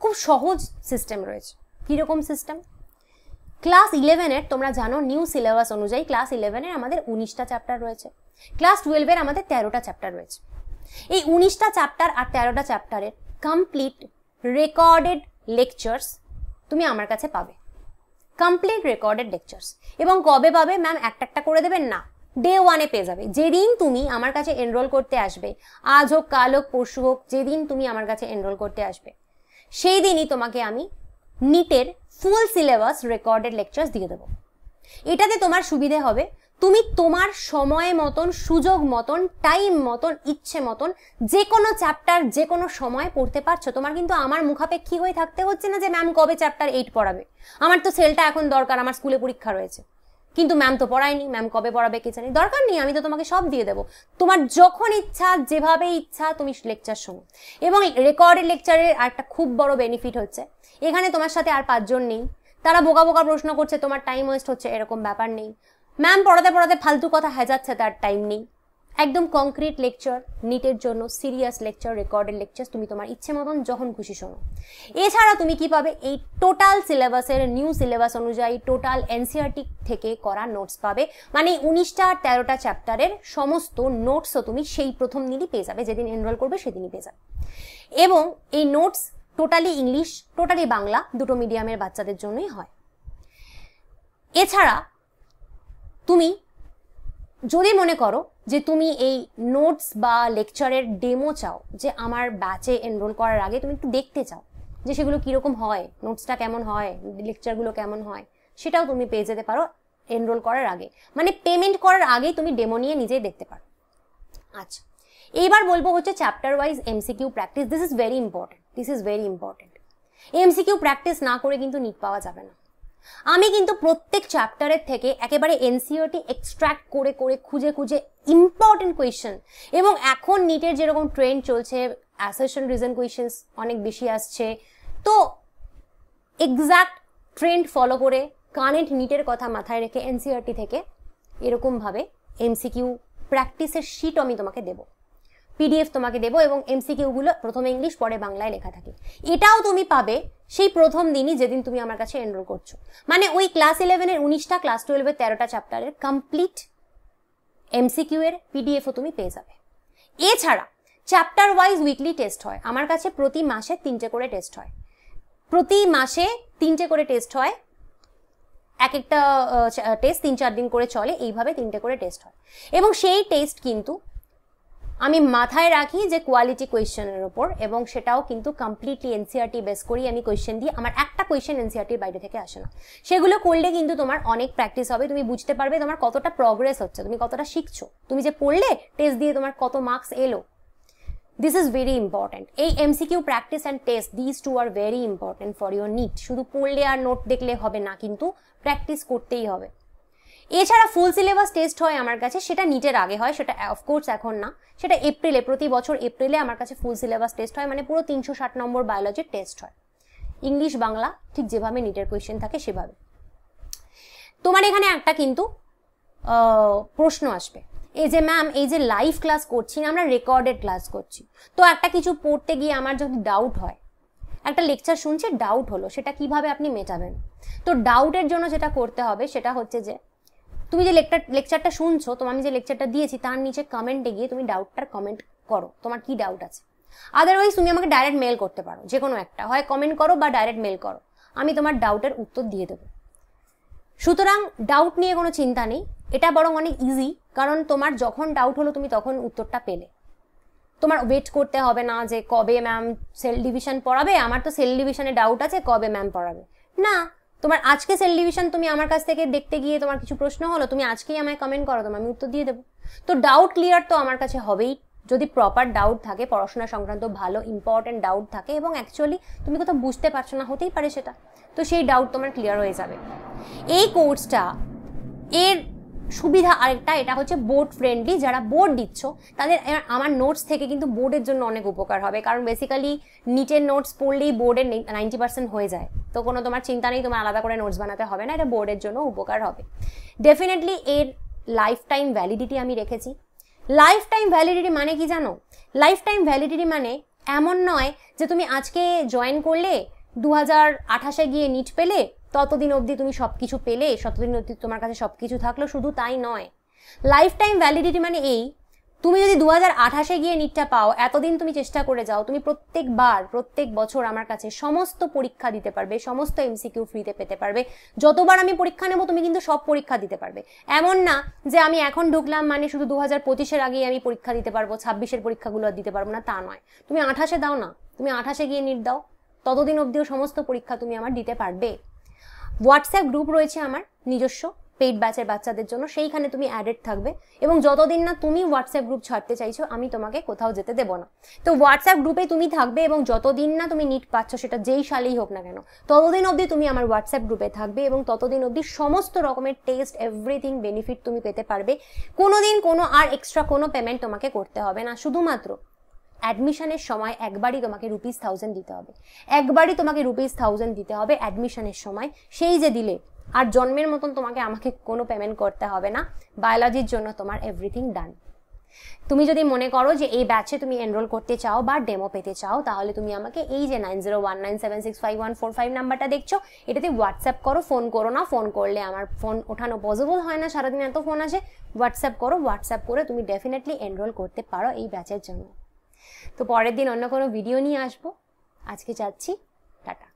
খুব সহজ সিস্টেম রয়েছে। কীরকম সিস্টেম? ক্লাস 11-এর তোমরা জানো নিউ সিলেবাস অনুযায়ী ক্লাস 11-এর আমাদের 19টা চ্যাপ্টার রয়েছে, ক্লাস 12-এর আমাদের 13টা চ্যাপ্টার রয়েছে। এই 19টা চ্যাপ্টার আর 13টা চ্যাপ্টারের কমপ্লিট রেকর্ডেড লেকচার্স তুমি আমার কাছে পাবে, কমপ্লিট রেকর্ডেড লেকচার্স। এবং কবে পাবে? ম্যাম একটা একটা করে দেবেন না, ডে 1-এ পেয়ে যাবে। যেদিন তুমি আমার কাছে এনরোল করতে আসবে, আজ হোক কাল হোক পরশু হোক, যেদিন তুমি আমার কাছে এনরোল করতে আসবে সেই দিনই তোমাকে আমি নিটের ফুল সিলেবাস রেকর্ডেড লেকচার্স দিয়ে দেবো। এটাতে তোমার সুবিধে হবে, তুমি তোমার সময় মতন, সুযোগ মতন, টাইম মতন, ইচ্ছে মতন যে কোনো চ্যাপ্টার যে কোনো সময় পড়তে পারছো। তোমার কিন্তু আমার মুখাপেক্ষী হয়ে থাকতে হচ্ছে না যে ম্যাম কবে চ্যাপ্টার 8 পড়াবে, আমার তো সেলটা এখন দরকার, আমার স্কুলে পরীক্ষা রয়েছে, কিন্তু ম্যাম তো পড়ায়নি, ম্যাম কবে পড়াবে কে জানি। দরকার নেই, আমি তো তোমাকে সব দিয়ে দেবো। তোমার যখন ইচ্ছা, যেভাবে ইচ্ছা তুমি লেকচার শোনো। এবং রেকর্ডেড লেকচারের একটা খুব বড় বেনিফিট হচ্ছে, এখানে তোমার সাথে আর 5 জন নেই, তারা বোকা বোকা প্রশ্ন করছে, তোমার টাইম ওয়েস্ট হচ্ছে, এরকম ব্যাপার নেই। ম্যাম পড়াতে পড়াতে ফালতু কথা হেজাচ্ছে, তার টাইম নেই। একদম কংক্রিট লেকচার, নিটের জন্য সিরিয়াস লেকচার, রেকর্ডেড লেকচার তুমি তোমার ইচ্ছে মতন যখন খুশি শোনো। এছাড়া তুমি কি পাবে? এই টোটাল সিলেবাসের নিউ সিলেবাস অনুযায়ী টোটাল এনসিইআরটি থেকে করা নোটস পাবে। মানে 19টা আর 13টা চ্যাপ্টারের সমস্ত নোটসও তুমি সেই প্রথম দিনই পেয়ে যাবে, যেদিন এনরোল করবে সেদিনই পেয়ে যাবে। এবং এই notes totally English, totally Bangla, দুটো মিডিয়ামের বাচ্চাদের জন্যই হয়। এছাড়া তুমি যদি মনে করো যে তুমি এই নোটস বা লেকচারের ডেমো চাও, যে আমার ব্যাচে এনরোল করার আগে তুমি একটু দেখতে চাও যে সেগুলো কীরকম হয়, নোটসটা কেমন হয়, লেকচারগুলো কেমন হয়, সেটাও তুমি পেয়ে যেতে পারো এনরোল করার আগে। মানে পেমেন্ট করার আগেই তুমি ডেমো নিয়ে নিজেই দেখতে পারো। আচ্ছা, এইবার বলবো হচ্ছে chapter wise MCQ practice. This is very important, this is very important. MCQ practice না করে কিন্তু নিট পাওয়া যাবে না। আমি কিন্তু প্রত্যেক চ্যাপ্টারের থেকে একেবারে এনসিইআরটি এক্সট্র্যাক্ট করে করে খুঁজে খুঁজে ইম্পর্টেন্ট কোয়েশ্চেন, এবং এখন নিটের যেরকম ট্রেন্ড চলছে, অ্যাসারশন রিজন কোয়েশ্চেন্স অনেক বেশি আসছে, তো এক্স্যাক্ট ট্রেন্ড ফলো করে কারেন্ট নিটের কথা মাথায় রেখে এনসিইআরটি থেকে এরকমভাবে এমসিকিউ প্র্যাকটিসের শিট আমি তোমাকে দেবো, পিডিএফ তোমাকে দেবো, এবং এমসিকিউগুলো প্রথমে ইংলিশ পরে বাংলায় লেখা থাকে। এটাও তুমি পাবে সেই প্রথম দিনই যেদিন তুমি আমার কাছে এনরোল করছো। মানে ওই ক্লাস 11-এর 19টা, ক্লাস 12-এর 13টা চ্যাপ্টারের কমপ্লিট এমসিকিউ এর পিডিএফও তুমি পেয়ে যাবে। এছাড়া চ্যাপ্টার ওয়াইজ উইকলি টেস্ট হয় আমার কাছে, প্রতি মাসে 3টে করে টেস্ট হয়, প্রতি মাসে 3টে করে টেস্ট হয়, এক একটা টেস্ট 3-4 দিন করে চলে, এইভাবে 3টে করে টেস্ট হয়। এবং সেই টেস্ট কিন্তু আমি মাথায় রাখি যে কোয়ালিটি কোয়েশ্চেনের ওপর, এবং সেটাও কিন্তু কমপ্লিটলি এনসিইআরটি বেস করেই আমি কোয়েশ্চেন দিই। আমার একটা কোয়েশ্চেন এনসিইআরটির বাইরে থেকে আসে না। সেগুলো করলে কিন্তু তোমার অনেক প্র্যাকটিস হবে, তুমি বুঝতে পারবে তোমার কতটা প্রগ্রেস হচ্ছে, তুমি কতটা শিখছো, তুমি যে পড়লে টেস্ট দিয়ে তোমার কত মার্কস এলো। This is very important. এই MCQ practice and test, this two are very important for your NEET. শুধু পড়লে আর নোট দেখলে হবে না, কিন্তু প্র্যাকটিস করতেই হবে। এছাড়া ফুল সিলেবাস টেস্ট হয় আমার কাছে, সেটা নিটের আগে হয়, সেটা অফকোর্স এখন না, সেটা এপ্রিলে, প্রতি বছর এপ্রিলে আমার কাছে ফুল সিলেবাস টেস্ট হয়, মানে পুরো 360 নম্বর বায়োলজির টেস্ট হয়, ইংলিশ বাংলা ঠিক যেভাবে নিটের কোয়েশ্চেন থাকে সেভাবে। তোমার এখানে একটা কিন্তু প্রশ্ন আসবে, এই যে ম্যাম এই যে লাইভ ক্লাস করছি না, আমরা রেকর্ডেড ক্লাস করছি, তো একটা কিছু পড়তে গিয়ে আমার যদি ডাউট হয়, একটা লেকচার শুনছে ডাউট হলো, সেটা কিভাবে আপনি মেটাবেন? তো ডাউটের জন্য যেটা করতে হবে সেটা হচ্ছে যে তুমি যে লেকচারটা শুনছো, তো আমি যে লেকচারটা দিয়েছি তার নিচে কমেন্টে গিয়ে তুমি ডাউটটার কমেন্ট করো, তোমার কি ডাউট আছে। আদারওয়াইজ তুমি আমাকে ডাইরেক্ট মেল করতে পারো, যে কোনো একটা, হয় কমেন্ট করো বা ডাইরেক্ট মেল করো, আমি তোমার ডাউটের উত্তর দিয়ে দেবো। সুতরাং ডাউট নিয়ে কোনো চিন্তা নেই, এটা বরং অনেক ইজি, কারণ তোমার যখন ডাউট হলো তুমি তখন উত্তরটা পেলে, তোমার ওয়েট করতে হবে না যে কবে ম্যাম সেল ডিভিশন পড়াবে, আমার তো সেল ডিভিশনে ডাউট আছে, কবে ম্যাম পড়াবে। না, তোমার আজকে সেল ডিভিশন তুমি আমার কাছ থেকে দেখতে গিয়ে তোমার কিছু প্রশ্ন হলো, তুমি আজকেই আমায় কমেন্ট করো, তোমার আমি উত্তর দিয়ে দেবো। তো ডাউট ক্লিয়ার তো আমার কাছে হবেই, যদি প্রপার ডাউট থাকে, পড়াশোনা সংক্রান্ত ভালো ইম্পর্টেন্ট ডাউট থাকে, এবং অ্যাকচুয়ালি তুমি কোথাও বুঝতে পারছো না, হতেই পারে সেটা, তো সেই ডাউট তোমার ক্লিয়ার হয়ে যাবে। এই কোর্সটা এর সুবিধা আরেকটা, এটা হচ্ছে বোর্ড ফ্রেন্ডলি। যারা বোর্ড দিচ্ছ তাদের আমার নোটস থেকে কিন্তু বোর্ডের জন্য অনেক উপকার হবে, কারণ বেসিক্যালি নিটের নোটস পড়লেই বোর্ডের 90% হয়ে যায়, তো কোনো তোমার চিন্তা নেই, তোমার আলাদা করে নোটস বানাতে হবে না, এটা বোর্ডের জন্য উপকার হবে। ডেফিনেটলি এর লাইফ টাইম ভ্যালিডিটি আমি রেখেছি। লাইফ টাইম ভ্যালিডিটি মানে কি জানো? লাইফ টাইম ভ্যালিডিটি মানে এমন নয় যে তুমি আজকে জয়েন করলে 2028-এ গিয়ে নিট পেলে, ততদিন অবধি তুমি সবকিছু পেলে, ততদিন অবধি তোমার কাছে সবকিছু থাকলো, শুধু তাই নয়। লাইফ টাইম ভ্যালিডিটি মানে এই, তুমি যদি 2028-এ গিয়ে নিটটা পাও, এতদিন তুমি চেষ্টা করে যাও, তুমি প্রত্যেক বছর আমার কাছে সমস্ত পরীক্ষা দিতে পারবে, সমস্ত এমসিকিউ ফ্রিতে পেতে পারবে। যতবার আমি পরীক্ষা নেব তুমি কিন্তু সব পরীক্ষা দিতে পারবে। এমন না যে আমি এখন ঢুকলাম মানে শুধু 2025-এর আগেই আমি পরীক্ষা দিতে পারবো, 26-এর পরীক্ষাগুলো আর দিতে পারবো না, তা নয়। তুমি 28-এ দাও না, তুমি 28-এ গিয়ে নিট দাও, ততদিন অবধিও সমস্ত পরীক্ষা তুমি আমার দিতে পারবে। হোয়াটসঅ্যাপ গ্রুপ রয়েছে আমার নিজস্ব পেইড ব্যাচের বাচ্চাদের জন্য, সেইখানে তুমি অ্যাডেড থাকবে, এবং যতদিন না তুমি হোয়াটসঅ্যাপ গ্রুপ ছাড়তে চাইছো আমি তোমাকে কোথাও যেতে দেবো না। তো হোয়াটসঅ্যাপ গ্রুপে তুমি থাকবে, এবং যতদিন না তুমি নিট পাচ্ছ, সেটা যেই সালেই হোক না কেন, ততদিন অবধি তুমি আমার হোয়াটসঅ্যাপ গ্রুপে থাকবে, এবং ততদিন অবধি সমস্ত রকমের টেস্ট এভরিথিং বেনিফিট তুমি পেতে পারবে। কোনোদিন কোনো আর এক্সট্রা কোনো পেমেন্ট তোমাকে করতে হবে না, শুধুমাত্র অ্যাডমিশনের সময় একবারই তোমাকে ₹1000 দিতে হবে, একবারই তোমাকে ₹1000 দিতে হবে অ্যাডমিশনের সময়, সেই যে দিলে আর জন্মের মতন তোমাকে আমাকে কোনো পেমেন্ট করতে হবে না। বায়োলজির জন্য তোমার এভরিথিং ডান। তুমি যদি মনে করো যে এই ব্যাচে তুমি এনরোল করতে চাও বা ডেমো পেতে চাও, তাহলে তুমি আমাকে এই যে 9019765145 নাম্বারটা দেখছো, এটাতে হোয়াটসঅ্যাপ করো, ফোন করো না। ফোন করলে আমার ফোন ওঠানো পসিবল হয় না, সারাদিন এত ফোন আসে। হোয়াটসঅ্যাপ করো, হোয়াটসঅ্যাপ করে তুমি ডেফিনেটলি এনরোল করতে পারো এই ব্যাচের জন্য। তো পরের দিন অন্য কোনো ভিডিও নিয়ে আসবো, আজকে যাচ্ছি, টাটা।